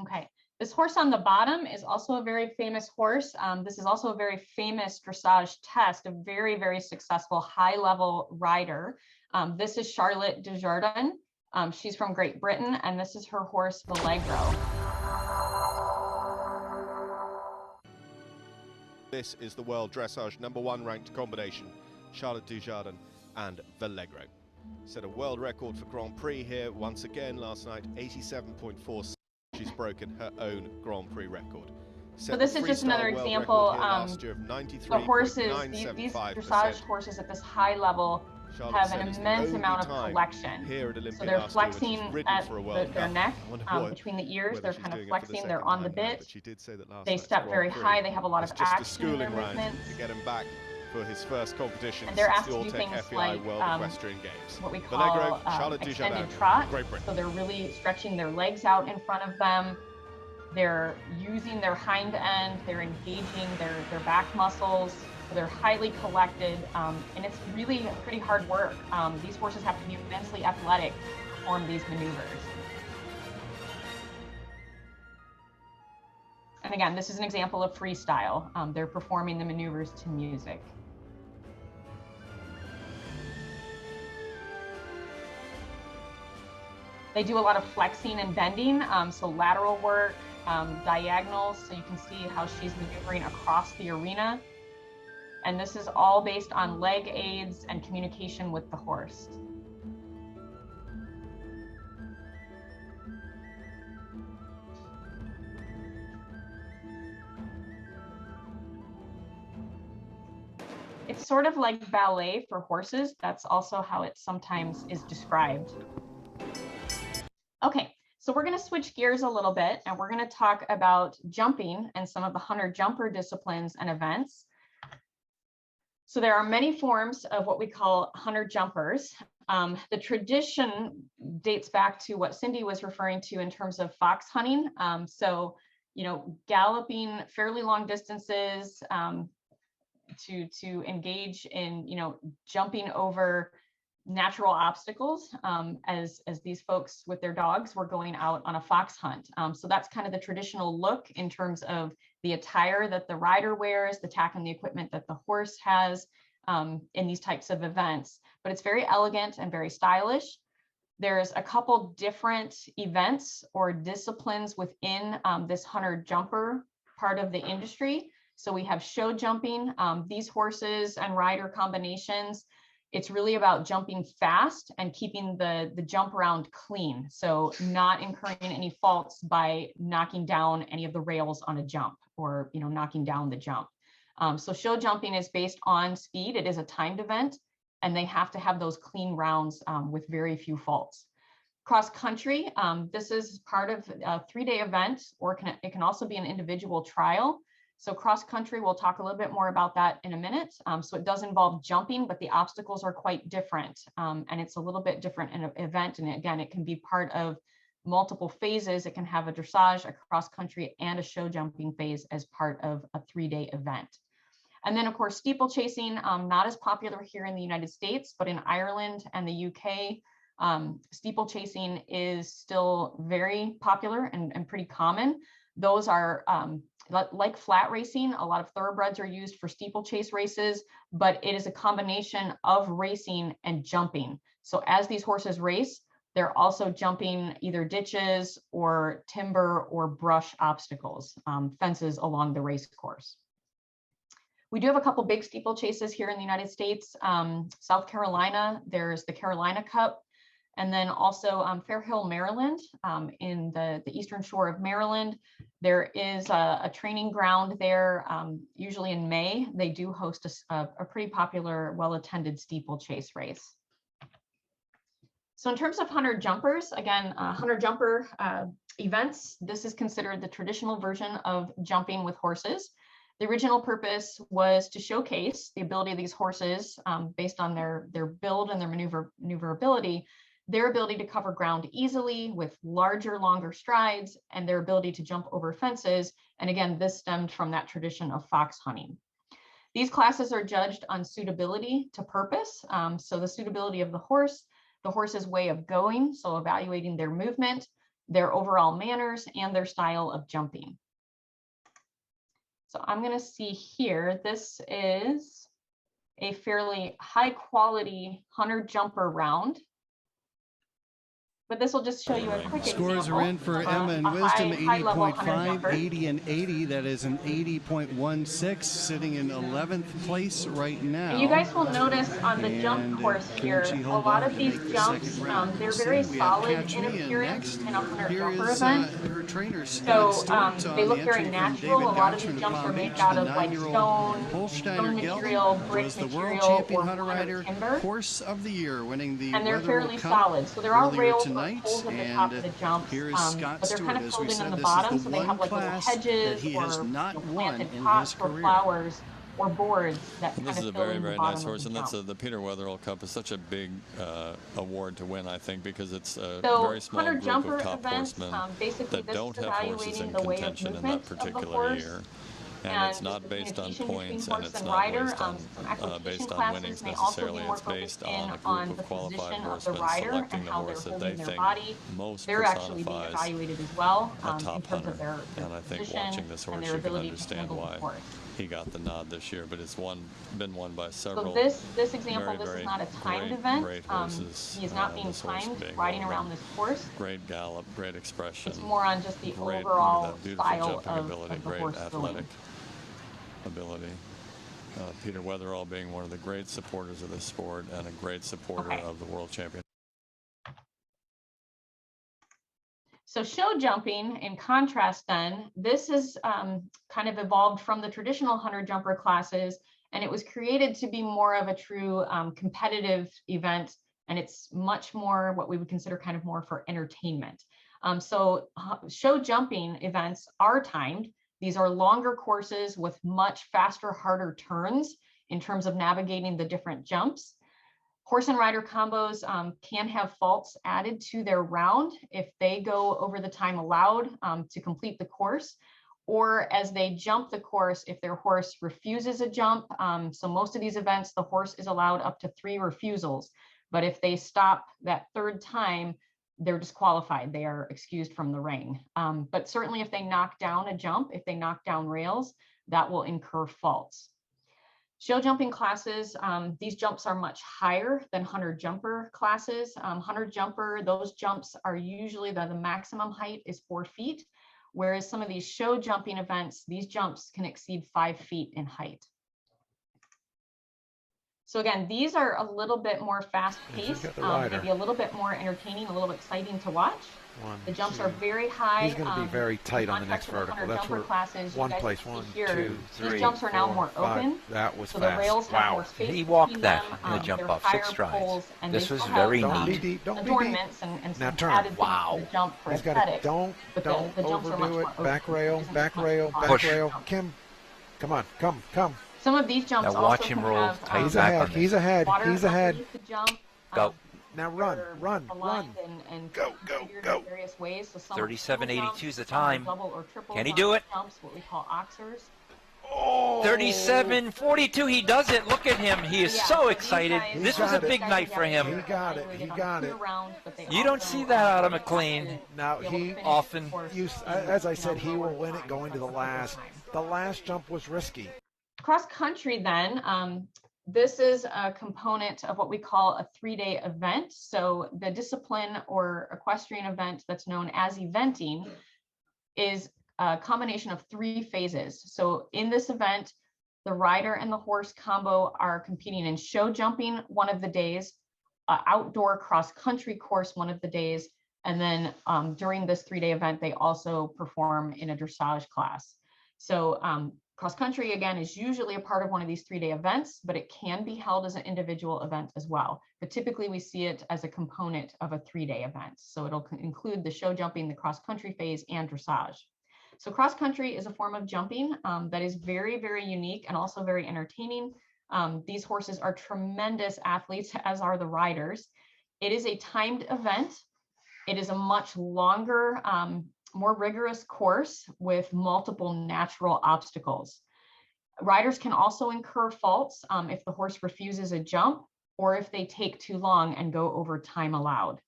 Okay, this horse on the bottom is also a very famous horse. This is also a very famous dressage test, a very, very successful high-level rider. This is Charlotte Desjardins. She's from Great Britain, and this is her horse, Vallegro. This is the world dressage #1 ranked combination, Charlotte Desjardins and Vallegro. Set a world record for Grand Prix here once again last night, 87.4. She's broken her own Grand Prix record. So this is just another example. The horses, these dressage horses at this high level have an immense amount of collection. So they're flexing at their neck, between the ears, they're kind of flexing, they're on the bit. They step very high, they have a lot of action in their movements. To get him back for his first competition and they're asked since to the do Alltech things FEI like World Equestrian Games. what we call extended trot. So they're really stretching their legs out in front of them. They're using their hind end, they're engaging their back muscles. So they're highly collected, and it's really pretty hard work. These horses have to be immensely athletic to perform these maneuvers. And again, this is an example of freestyle. They're performing the maneuvers to music. They do a lot of flexing and bending, so lateral work, diagonals, so you can see how she's maneuvering across the arena. And this is all based on leg aids and communication with the horse. It's sort of like ballet for horses. That's also how it sometimes is described. Okay, so we're going to switch gears a little bit, and we're going to talk about jumping and some of the hunter-jumper disciplines and events. So there are many forms of what we call hunter-jumpers. The tradition dates back to what Cindy was referring to in terms of fox hunting. So, galloping fairly long distances to engage in, jumping over natural obstacles as these folks with their dogs were going out on a fox hunt. So that's kind of the traditional look in terms of the attire that the rider wears, the tack and the equipment that the horse has in these types of events. But it's very elegant and very stylish. There's a couple different events or disciplines within this hunter-jumper part of the industry. So we have show jumping. These horses and rider combinations, it's really about jumping fast and keeping the jump round clean. So not incurring any faults by knocking down any of the rails on a jump or, knocking down the jump. So show jumping is based on speed. It is a timed event, and they have to have those clean rounds with very few faults. Cross country, this is part of a 3-day event, or it can also be an individual trial. So cross country, we'll talk a little bit more about that in a minute. So it does involve jumping, but the obstacles are quite different. And it's a little bit different in an event. And again, it can be part of multiple phases. It can have a dressage, a cross country, and a show jumping phase as part of a 3-day event. And then of course, steeplechasing, not as popular here in the United States, but in Ireland and the UK, steeplechasing is still very popular and pretty common. Those are like flat racing. A lot of thoroughbreds are used for steeplechase races, but it is a combination of racing and jumping. So as these horses race, they're also jumping either ditches or timber or brush obstacles, fences along the race course. We do have a couple big steeplechases here in the United States. South Carolina, there's the Carolina Cup, And then also Fair Hill, Maryland, in the eastern shore of Maryland. There is a training ground there. Usually in May, they do host a pretty popular, well-attended steeplechase race. So in terms of hunter jumpers, again, hunter jumper events, this is considered the traditional version of jumping with horses. The original purpose was to showcase the ability of these horses based on their build and their maneuverability, their ability to cover ground easily with larger, longer strides, and their ability to jump over fences. And again, this stemmed from that tradition of fox hunting. These classes are judged on suitability to purpose. So the suitability of the horse's way of going, so evaluating their movement, their overall manners, and their style of jumping. So I'm going to see here, this is a fairly high quality hunter jumper round. But this will just show you a quick Scores example. are in for Emma and Wisdom, 80.5, 80 and 80. That is an 80.16, sitting in 11th place right now. And you guys will notice on the jump course here, a lot of these jumps, they're very solid in appearance in a hunter jumper event. So they look very natural. A lot of these jumps are made out of like stone material, brick material, or hunter timber. Horse of the year, winning the and they're fairly solid. So there are rails or holes at the top of the jumps, but they're kind of filled in the bottom, so they have like little hedges or planted pots or flowers or boards that kind of This is a fill very, in the very bottom nice of horse, the and that's jump. the Peter Wetherell Cup is such a big award to win, I think, because it's a So very small hunter group jumper of top events, horsemen basically that this don't is have horses evaluating in the way of contention in movement that of the particular horse. year. And it's not the based on communication points, between and horse it's and not rider, based on some equitation winnings classes may also be necessarily. more It's based focused in on a on group the of qualified position of the horsemen rider selecting and the how they're horse that they holding their think body. most They're actually being personifies evaluated as well a in top terms of hunter. their And I think position watching this and horse, their you can ability to understand handle the why horse. he got the nod this year, but it's been won by several. So this example, very, this very is not a timed great, event. great horses. He is not being This horse timed being riding one of around them. this course. Great gallop, great expression. It's more on just the great, overall that beautiful style jumping of ability, the great horse athletic going. ability. Peter Wetherell being one of the great supporters of this sport and a great supporter of the world champion. So show jumping, in contrast then, this is kind of evolved from the traditional hunter jumper classes, and it was created to be more of a true competitive event, and it's much more what we would consider kind of more for entertainment. So show jumping events are timed. These are longer courses with much faster, harder turns in terms of navigating the different jumps. Horse and rider combos can have faults added to their round if they go over the time allowed to complete the course, or as they jump the course, if their horse refuses a jump. So most of these events, the horse is allowed up to 3 refusals, but if they stop that 3rd time, they're disqualified. They are excused from the ring. But certainly if they knock down a jump, if they knock down rails, that will incur faults. Show jumping classes, these jumps are much higher than hunter jumper classes. Hunter jumper, those jumps are usually the maximum height is 4 feet, whereas some of these show jumping events, these jumps can exceed 5 feet in height. So again, these are a little bit more fast-paced, maybe a little bit more entertaining, a little exciting to watch. The jumps are very high. He's going to be very tight on the next vertical. That's where one place, 1, 2, 3, these jumps are now 4, more 5. open. That was so fast. the rails have more space He walked that between in the jump they're off 6 higher strides. poles, and This they was still very have Don't neat. be deep. Don't be deep. adornments and Now some turn. added Wow. to the jump for He's got aesthetics. to don't the jumps are much overdo it. more open. Back rail, Isn't back much rail, more back Push. rail. Kim, come on, come. Some of these jumps Now also watch him can roll have tight He's back ahead. on He's ahead. water He's ahead. underneath the jump. Go. Now run. aligned and Go. configured in various ways. So some are 37.82 is the some are time. double or triple Can he do it? jumps, what we call oxers. Oh. 37.42. He does it. Look at him. He is Yeah, so so these excited. guys- This He was a got it. big night for He him. got it. He got it. You don't see that out of McLean. Now he often- as I said, he will win it going to the last. The last jump was risky. Cross country then, this is a component of what we call a 3-day event. So the discipline or equestrian event that's known as eventing is a combination of 3 phases. So in this event, the rider and the horse combo are competing in show jumping one of the days, outdoor cross country course one of the days. And then during this 3-day event, they also perform in a dressage class. So cross country, again, is usually a part of one of these 3-day events, but it can be held as an individual event as well. But typically we see it as a component of a 3-day event. So it'll include the show jumping, the cross country phase, and dressage. So cross country is a form of jumping that is very, very unique and also very entertaining. These horses are tremendous athletes, as are the riders. It is a timed event. It is a much longer, more rigorous course with multiple natural obstacles. Riders can also incur faults if the horse refuses a jump or if they take too long and go over time allowed.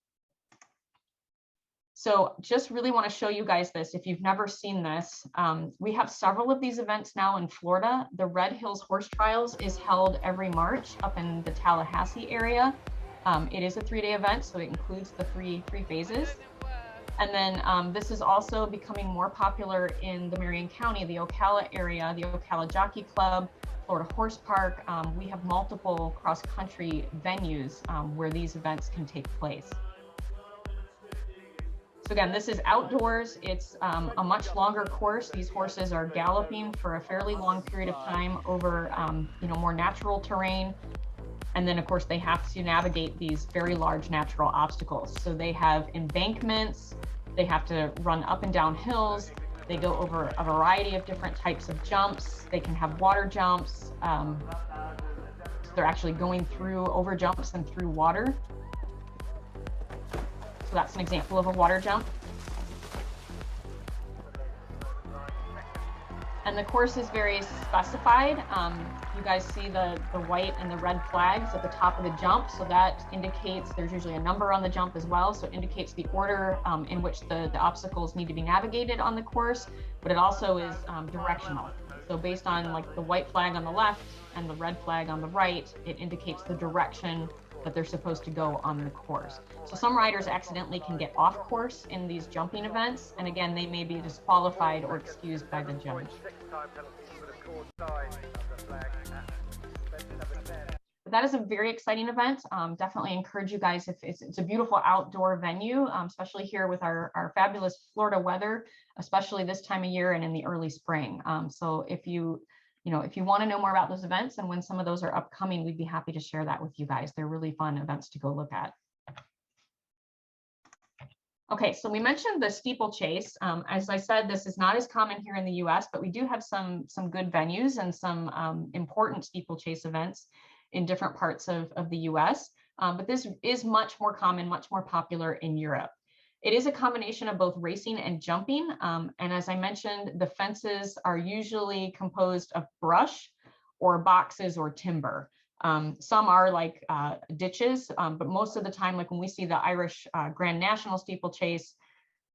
So just really want to show you guys this. If you've never seen this, we have several of these events now in Florida. The Red Hills Horse Trials is held every March up in the Tallahassee area. It is a 3-day event, so it includes the three phases. And then this is also becoming more popular in the Marion County, the Ocala area, the Ocala Jockey Club, Florida Horse Park. We have multiple cross-country venues where these events can take place. So again, this is outdoors. It's a much longer course. These horses are galloping for a fairly long period of time over more natural terrain. And then of course they have to navigate these very large natural obstacles. So they have embankments, they have to run up and down hills, they go over a variety of different types of jumps. They can have water jumps. So they're actually going through over jumps and through water. So that's an example of a water jump. And the course is very specified. You guys see the white and the red flags at the top of the jump. So that indicates there's usually a number on the jump as well. So it indicates the order in which the obstacles need to be navigated on the course, but it also is directional. So based on like the white flag on the left and the red flag on the right, it indicates the direction that they're supposed to go on the course. So some riders accidentally can get off course in these jumping events. And again, they may be disqualified or excused by the judge. But that is a very exciting event. Definitely encourage you guys, if it's a beautiful outdoor venue, especially here with our fabulous Florida weather, especially this time of year and in the early spring. So if you want to know more about those events and when some of those are upcoming, we'd be happy to share that with you guys. They're really fun events to go look at. Okay, so we mentioned the steeplechase. As I said, this is not as common here in the US, but we do have some good venues and some important steeplechase events in different parts of the US. But this is much more common, much more popular in Europe. It is a combination of both racing and jumping. And as I mentioned, the fences are usually composed of brush or boxes or timber. Some are like ditches, but most of the time, like when we see the Irish Grand National Steeplechase,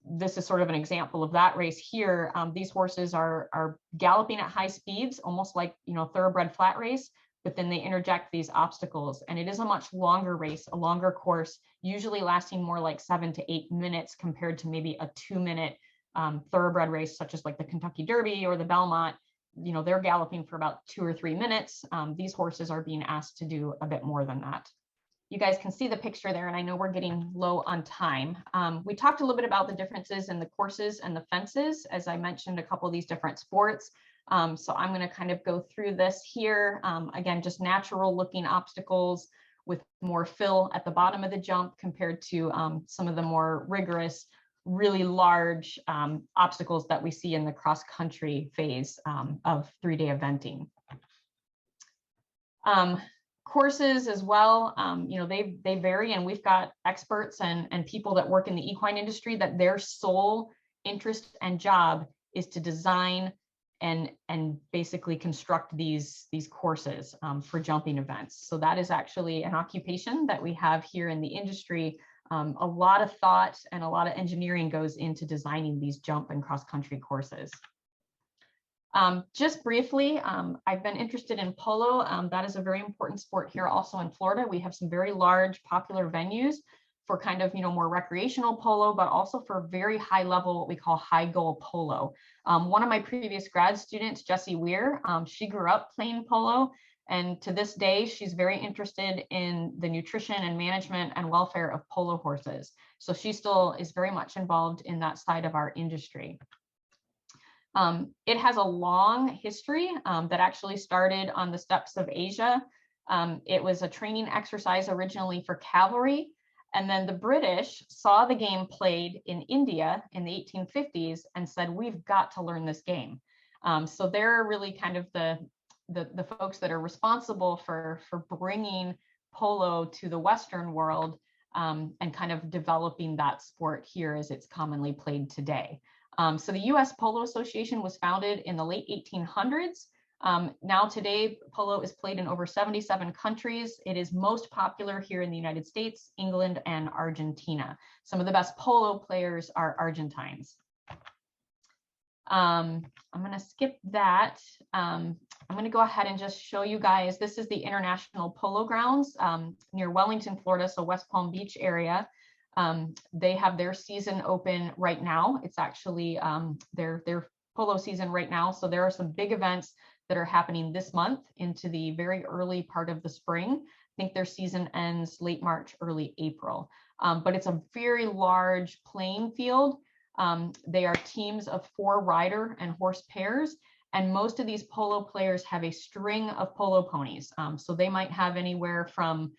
this is sort of an example of that race here. These horses are galloping at high speeds, almost like, thoroughbred flat race, but then they interject these obstacles. And it is a much longer race, a longer course, usually lasting more like 7 to 8 minutes compared to maybe a 2-minute thoroughbred race, such as like the Kentucky Derby or the Belmont. They're galloping for about 2 or 3 minutes. These horses are being asked to do a bit more than that. You guys can see the picture there, and I know we're getting low on time. We talked a little bit about the differences in the courses and the fences, as I mentioned a couple of these different sports. So I'm going to kind of go through this here. Again, just natural looking obstacles with more fill at the bottom of the jump compared to some of the more rigorous, really large obstacles that we see in the cross-country phase of 3-day eventing. Courses as well, they vary, and we've got experts and people that work in the equine industry that their sole interest and job is to design and basically construct these courses for jumping events. So that is actually an occupation that we have here in the industry. A lot of thought and a lot of engineering goes into designing these jump and cross-country courses. Just briefly, I've been interested in polo. That is a very important sport here also in Florida. We have some very large popular venues for kind of, more recreational polo, but also for very high level, what we call high goal polo. One of my previous grad students, Jessie Weir, she grew up playing polo. And to this day, she's very interested in the nutrition and management and welfare of polo horses. So she still is very much involved in that side of our industry. It has a long history that actually started on the steppes of Asia. It was a training exercise originally for cavalry. And then the British saw the game played in India in the 1850s and said, we've got to learn this game. So they're really kind of the folks that are responsible for bringing polo to the Western world and kind of developing that sport here as it's commonly played today. So the U.S. Polo Association was founded in the late 1800s. Now today, polo is played in over 77 countries. It is most popular here in the United States, England, and Argentina. Some of the best polo players are Argentines. I'm going to skip that. I'm going to go ahead and just show you guys, this is the International Polo Grounds near Wellington, Florida, so West Palm Beach area. They have their season open right now. It's actually their polo season right now. So there are some big events that are happening this month into the very early part of the spring. I think their season ends late March, early April. But it's a very large playing field. They are teams of 4 rider and horse pairs. And most of these polo players have a string of polo ponies. So they might have anywhere from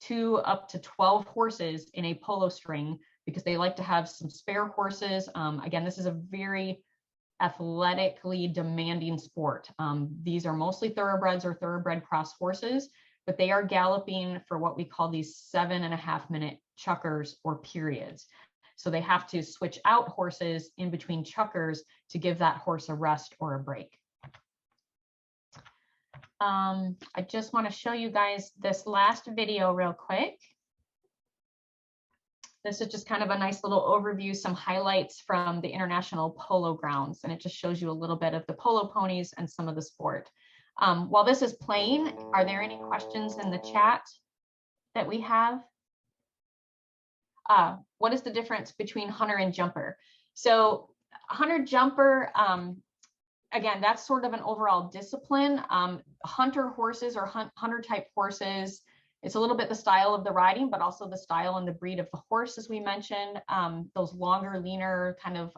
2 up to 12 horses in a polo string because they like to have some spare horses. Again, this is a very athletically demanding sport. These are mostly thoroughbreds or thoroughbred cross horses, but they are galloping for what we call these 7.5-minute chukkers or periods. So they have to switch out horses in between chukkers to give that horse a rest or a break. I just want to show you guys this last video real quick. This is just kind of a nice little overview, some highlights from the International Polo Grounds, and it just shows you a little bit of the polo ponies and some of the sport. While this is playing, are there any questions in the chat that we have? What is the difference between hunter and jumper? So hunter jumper, again, that's sort of an overall discipline. Hunter horses or hunter type horses, it's a little bit the style of the riding, but also the style and the breed of the horse, as we mentioned. Those longer, leaner, kind of,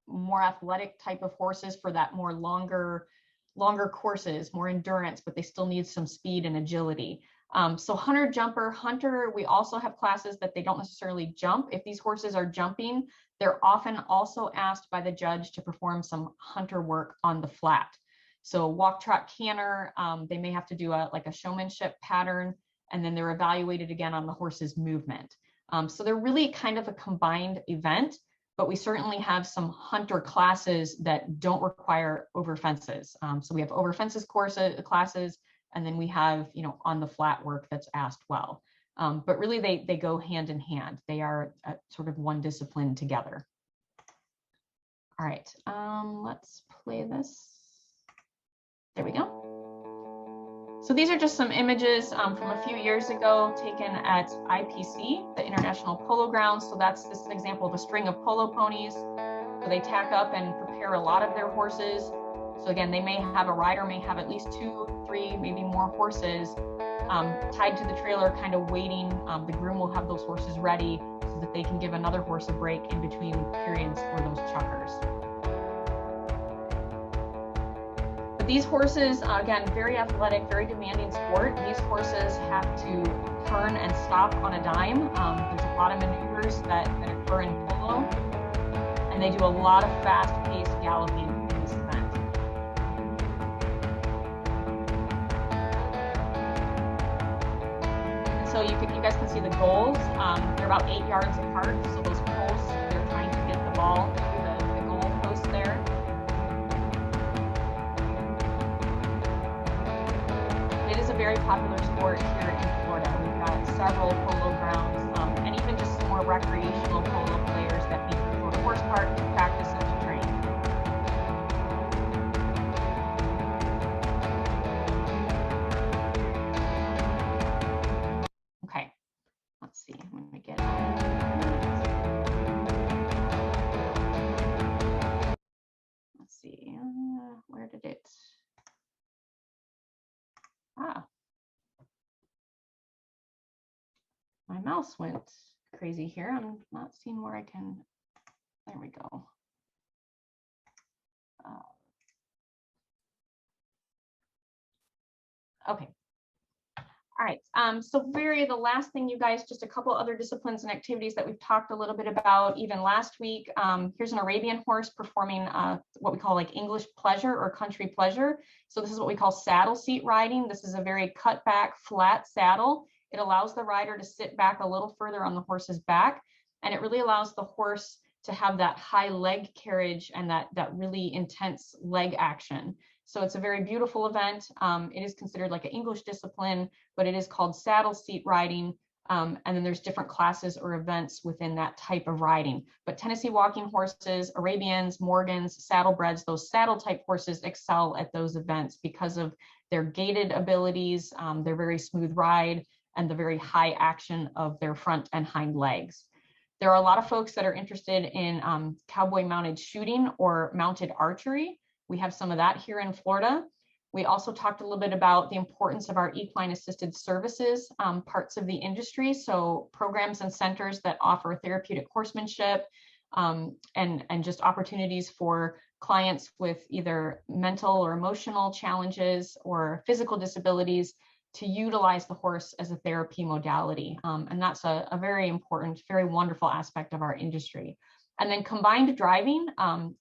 more athletic type of horses for that more longer courses, more endurance, but they still need some speed and agility. So hunter jumper, hunter, we also have classes that they don't necessarily jump. If these horses are jumping, they're often also asked by the judge to perform some hunter work on the flat. So walk, trot, canter, they may have to do a showmanship pattern, and then they're evaluated again on the horse's movement. So they're really kind of a combined event, but we certainly have some hunter classes that don't require over fences. So we have over fences classes, and then we have, on the flat work that's asked well. But really they go hand in hand. They are sort of one discipline together. All right, let's play this. There we go. So these are just some images from a few years ago taken at IPC, the International Polo Grounds. So this is an example of a string of polo ponies. So they tack up and prepare a lot of their horses. So again, they may have a rider, may have at least 2, 3, maybe more horses tied to the trailer, kind of waiting. The groom will have those horses ready so that they can give another horse a break in between periods for those chukkers. But these horses, again, very athletic, very demanding sport. These horses have to turn and stop on a dime. There's a lot of maneuvers that occur in polo, and they do a lot of fast-paced galloping. So you guys can see the goals. They're about 8 yards apart. So those posts, they're trying to get the ball to the goal post there. It is a very popular sport here in Florida. We've got several polo grounds and even just some more recreational polo players that meet the Florida Horse Park to practice and to train. Let's see, when we get let's see, where did it? my mouse went crazy here. I'm not seeing where I can, there we go. Okay. All right, so the last thing, you guys, just a couple other disciplines and activities that we've talked a little bit about even last week. Here's an Arabian horse performing what we call like English pleasure or country pleasure. So this is what we call saddle seat riding. This is a very cut back, flat saddle. It allows the rider to sit back a little further on the horse's back, and it really allows the horse to have that high leg carriage and that really intense leg action. So it's a very beautiful event. It is considered like an English discipline, but it is called saddle seat riding. And then there's different classes or events within that type of riding. But Tennessee walking horses, Arabians, Morgans, saddlebreds, those saddle type horses excel at those events because of their gaited abilities, their very smooth ride, and the very high action of their front and hind legs. There are a lot of folks that are interested in cowboy mounted shooting or mounted archery. We have some of that here in Florida. We also talked a little bit about the importance of our equine assisted services, parts of the industry. So programs and centers that offer therapeutic horsemanship and just opportunities for clients with either mental or emotional challenges or physical disabilities to utilize the horse as a therapy modality. And that's a very important, very wonderful aspect of our industry. And then combined driving,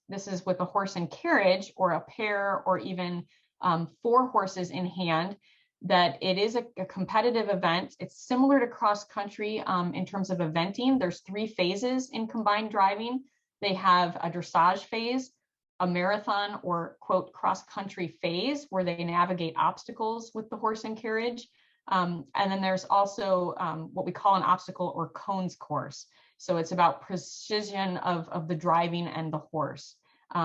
this is with a horse and carriage or a pair or even 4 horses in hand, that it is a competitive event. It's similar to cross country in terms of eventing. There's 3 phases in combined driving. They have a dressage phase, a marathon or quote cross country phase where they navigate obstacles with the horse and carriage. And then there's also what we call an obstacle or cones course. So it's about precision of the driving and the horse.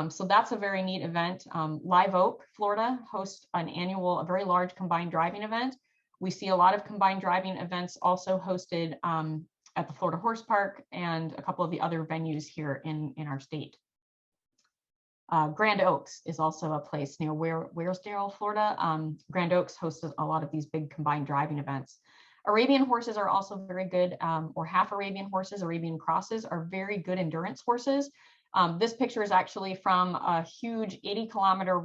So that's a very neat event. Live Oak, Florida hosts a very large combined driving event. We see a lot of combined driving events also hosted at the Florida Horse Park and a couple of the other venues here in our state. Grand Oaks is also a place near Waresdale, Florida. Grand Oaks hosts a lot of these big combined driving events. Arabian horses are also very good, or half Arabian horses, Arabian crosses are very good endurance horses. This picture is actually from a huge 80-kilometer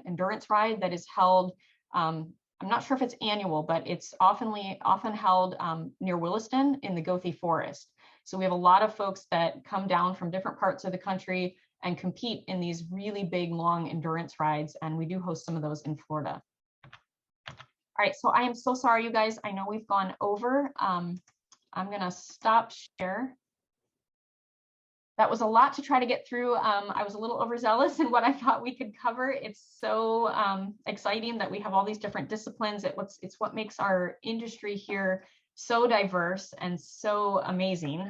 endurance ride that is held, I'm not sure if it's annual, but it's often held near Williston in the Gothi Forest. So we have a lot of folks that come down from different parts of the country and compete in these really big, long endurance rides. And we do host some of those in Florida. All right, so I am so sorry, you guys. I know we've gone over. I'm gonna stop share. That was a lot to try to get through. I was a little overzealous in what I thought we could cover. It's so exciting that we have all these different disciplines. It's what makes our industry here so diverse and so amazing.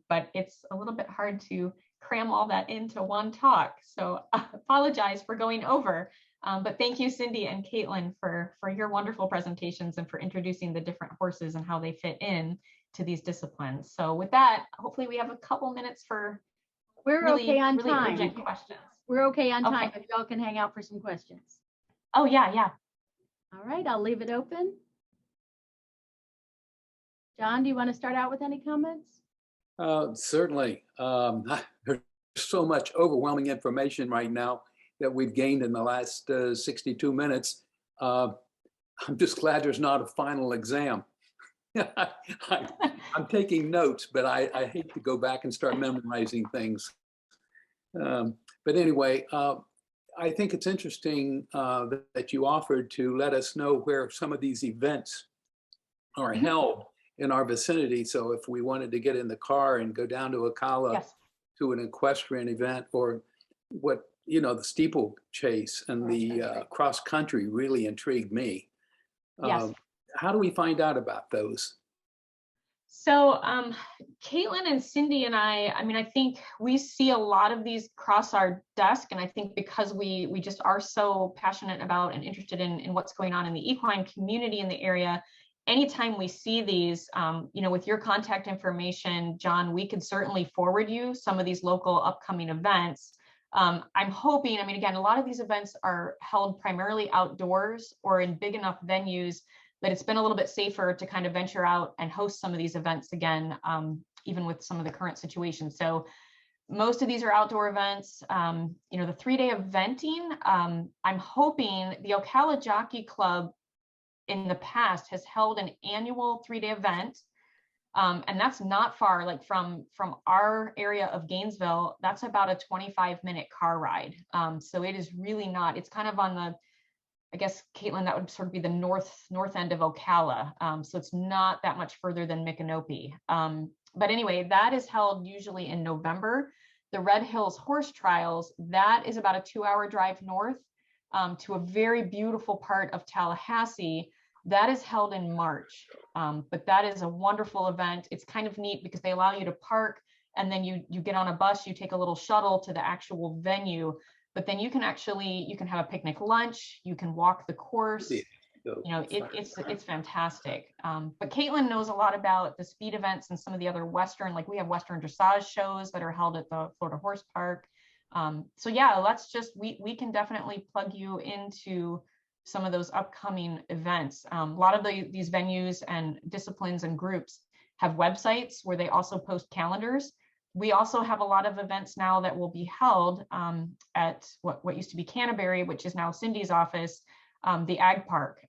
But it's a little bit hard to cram all that into one talk. So I apologize for going over. But thank you, Cindy and Caitlin, for your wonderful presentations and for introducing the different horses and how they fit in to these disciplines. So with that, hopefully we have a couple minutes for okay on time. urgent questions. We're okay on time Okay. if y'all can hang out for some questions. Oh, yeah. All right, I'll leave it open. John, do you want to start out with any comments? Certainly. There's so much overwhelming information right now that we've gained in the last 62 minutes. I'm just glad there's not a final exam. I'm taking notes, but I hate to go back and start memorizing things. But anyway, I think it's interesting that you offered to let us know where some of these events are held in our vicinity. So if we wanted to get in the car and go down to Ocala Yes. to an equestrian event, or the steeplechase and the cross country really intrigued me. Yes. How do we find out about those? So Caitlin and Cindy and I think we see a lot of these cross our desk. And I think because we just are so passionate about and interested in what's going on in the equine community in the area, anytime we see these, with your contact information, John, we could certainly forward you some of these local upcoming events. I'm hoping, again, a lot of these events are held primarily outdoors or in big enough venues but it's been a little bit safer to kind of venture out and host some of these events again, even with some of the current situations. So most of these are outdoor events. You know, the 3-day eventing, I'm hoping the Ocala Jockey Club in the past has held an annual 3-day event. And that's not far, like from our area of Gainesville, that's about a 25-minute car ride. So it is really not, it's kind of on the, I guess, Caitlin, that would sort of be the north end of Ocala. So it's not that much further than Micanopy. But anyway, that is held usually in November. The Red Hills Horse Trials, that is about a 2-hour drive north to a very beautiful part of Tallahassee. That is held in March, but that is a wonderful event. It's kind of neat because they allow you to park, and then you get on a bus, you take a little shuttle to the actual venue, but then you can have a picnic lunch, you can walk the course. You know, it's fantastic. But Caitlin knows a lot about the speed events and some of the other Western, like we have Western dressage shows that are held at the Florida Horse Park. So yeah, we can definitely plug you into some of those upcoming events. A lot of these venues and disciplines and groups have websites where they also post calendars. We also have a lot of events now that will be held at what used to be Canterbury, which is now Cindy's office, the Ag Park.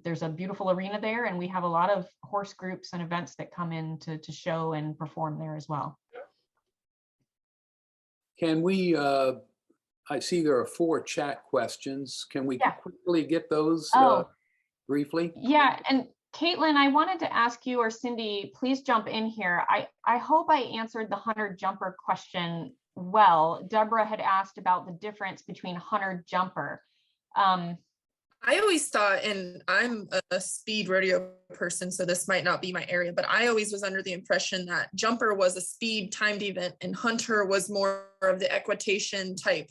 There's a beautiful arena there, and we have a lot of horse groups and events that come in to show and perform there as well. Can we, I see there are 4 chat questions. Can we quickly get those briefly? Yeah, and Caitlin, I wanted to ask you, or Cindy, please jump in here. I hope I answered the hunter jumper question well. Deborah had asked about the difference between hunter jumper. I always thought, and I'm a speed rodeo person, so this might not be my area, but I always was under the impression that jumper was a speed timed event and hunter was more of the equitation type.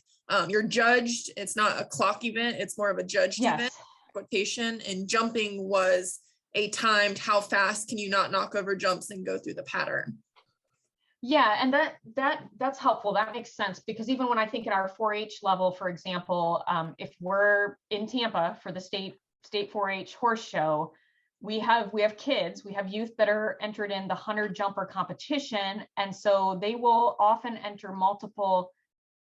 You're judged, it's not a clock event, it's more of a judged event, equitation, and jumping was a timed, how fast can you not knock over jumps and go through the pattern. Yeah, and that's helpful. That makes sense, because even when I think at our 4-H level, for example, if we're in Tampa for the state 4-H horse show, we have kids, we have youth that are entered in the hunter jumper competition, and so they will often enter multiple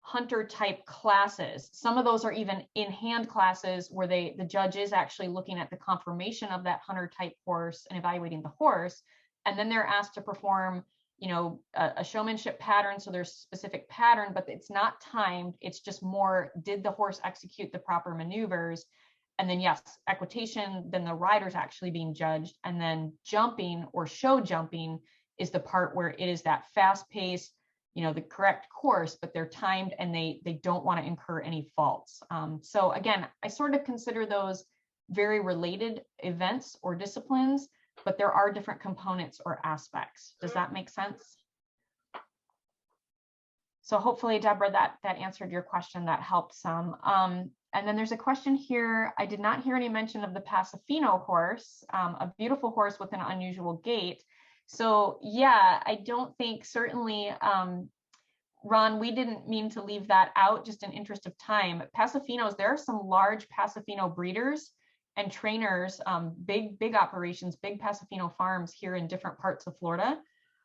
hunter type classes. Some of those are even in hand classes where the judge is actually looking at the conformation of that hunter type horse and evaluating the horse, and then they're asked to perform, you know, a showmanship pattern. So there's a specific pattern, but it's not timed. It's just more, did the horse execute the proper maneuvers? And then yes, equitation, then the rider's actually being judged. And then jumping or show jumping is the part where it is that fast pace, you know, the correct course, but they're timed and they don't want to incur any faults. So again, I sort of consider those very related events or disciplines, but there are different components or aspects. Does that make sense? So hopefully, Deborah, that answered your question. That helped some. And then there's a question here. I did not hear any mention of the Pasofino horse, a beautiful horse with an unusual gait. So yeah, I don't think, certainly, Ron, we didn't mean to leave that out, just in interest of time. Pasofinos, there are some large Pasofino breeders and trainers, big operations, big Pasofino farms here in different parts of Florida.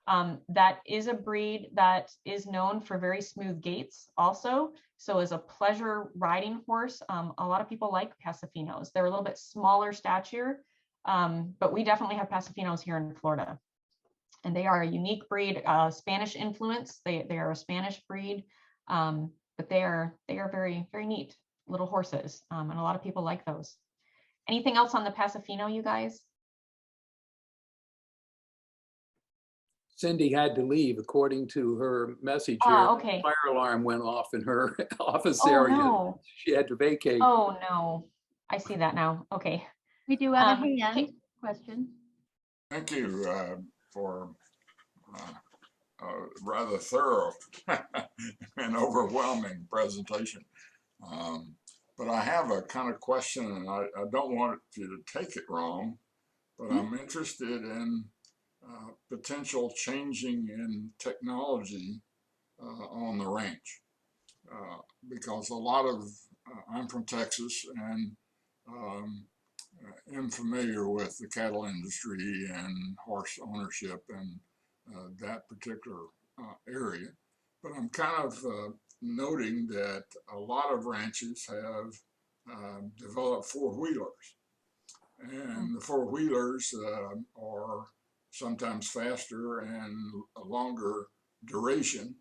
That is a breed that is known for very smooth gaits also. So as a pleasure riding horse, a lot of people like Pasofinos. They're a little bit smaller stature, but we definitely have Pasofinos here in Florida. And they are a unique breed, Spanish influence. They are a Spanish breed, but they are very, very neat little horses. And a lot of people like those. Anything else on the Pasofino, you guys? Cindy had to leave, according to her message here. Okay. Fire alarm went off in her office area. No. She had to vacate. Oh no, I see that now. Okay. We do have a hand question. Thank you for a rather thorough and overwhelming presentation. But I have a kind of question, and I don't want you to take it wrong, but I'm interested in potential changing in technology on the ranch. Because a lot of, I'm from Texas, and am familiar with the cattle industry and horse ownership and that particular area. But I'm kind of noting that a lot of ranches have developed four-wheelers. And the four-wheelers are sometimes faster and a longer duration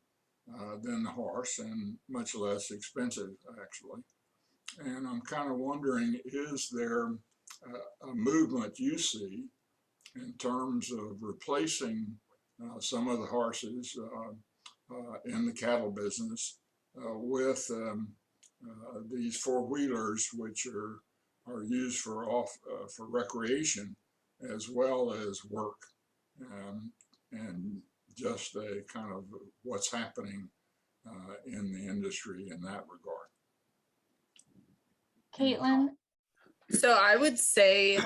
than the horse and much less expensive, actually. And I'm kind of wondering, is there a movement you see in terms of replacing some of the horses in the cattle business with these four-wheelers, which are used for recreation as well as work, and just a kind of what's happening in the industry in that regard. Caitlin? So I would say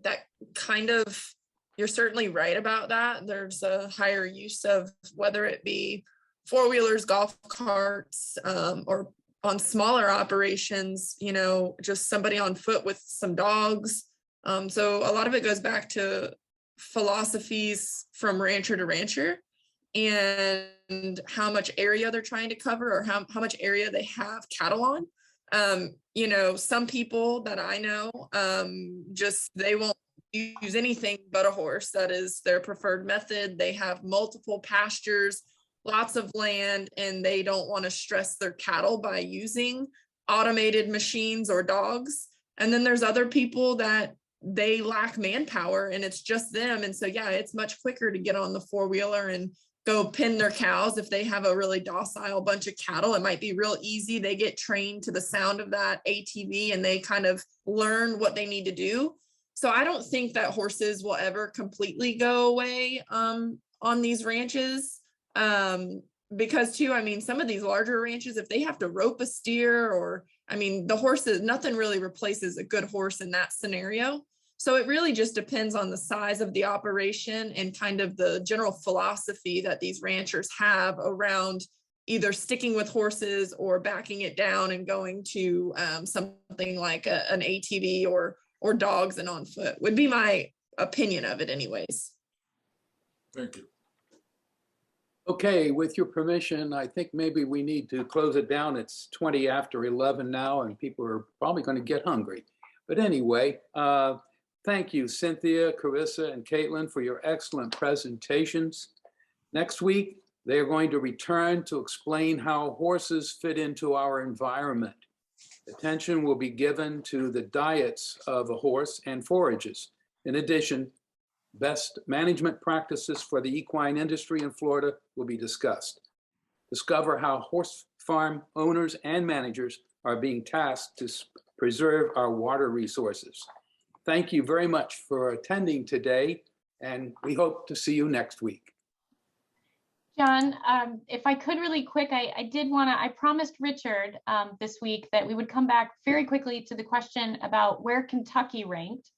that kind of, you're certainly right about that. There's a higher use of whether it be four-wheelers, golf carts, or on smaller operations, you know, just somebody on foot with some dogs. So a lot of it goes back to philosophies from rancher to rancher and how much area they're trying to cover or how much area they have cattle on. You know, some people that I know, just they won't use anything but a horse. That is their preferred method. They have multiple pastures, lots of land, and they don't want to stress their cattle by using automated machines or dogs. And then there's other people that they lack manpower and it's just them. And so, yeah, it's much quicker to get on the four-wheeler and go pin their cows. If they have a really docile bunch of cattle, it might be real easy. They get trained to the sound of that ATV and they kind of learn what they need to do. So I don't think that horses will ever completely go away on these ranches. Because too, I mean, some of these larger ranches, if they have to rope a steer or, I mean, the horses, nothing really replaces a good horse in that scenario. So it really just depends on the size of the operation and kind of the general philosophy that these ranchers have around either sticking with horses or backing it down and going to something like an ATV or dogs and on foot would be my opinion of it anyways. Thank you. Okay, with your permission, I think maybe we need to close it down. It's 20 after 11 now, and people are probably going to get hungry. But anyway, thank you, Cynthia, Carissa, and Caitlin, for your excellent presentations. Next week, they are going to return to explain how horses fit into our environment. Attention will be given to the diets of a horse and forages. In addition, best management practices for the equine industry in Florida will be discussed. Discover how horse farm owners and managers are being tasked to preserve our water resources. Thank you very much for attending today, and we hope to see you next week. John, if I could really quick, I promised Richard this week that we would come back very quickly to the question about where Kentucky ranked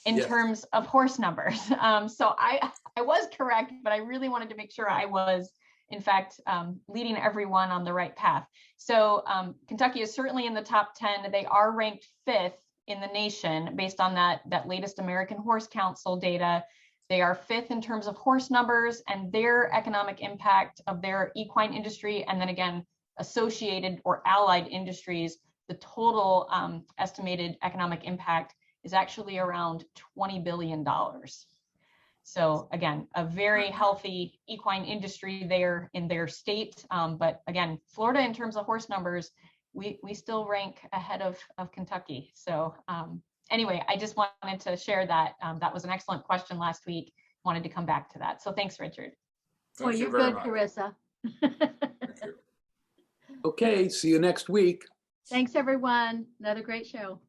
in terms of horse numbers. So I was correct, but I really wanted to make sure I was, in fact, leading everyone on the right path. So Kentucky is certainly in the top 10. They are ranked 5th in the nation based on that latest American Horse Council data. They are 5th in terms of horse numbers and their economic impact of their equine industry. And then again, associated or allied industries, the total estimated economic impact is actually around $20 billion. So again, a very healthy equine industry there in their state. But again, Florida in terms of horse numbers, we still rank ahead of Kentucky. So anyway, I just wanted to share that. That was an excellent question last week. Wanted to come back to that. So thanks, Richard. Well, you're good, Carissa. Okay, see you next week. Thanks, everyone. Another great show.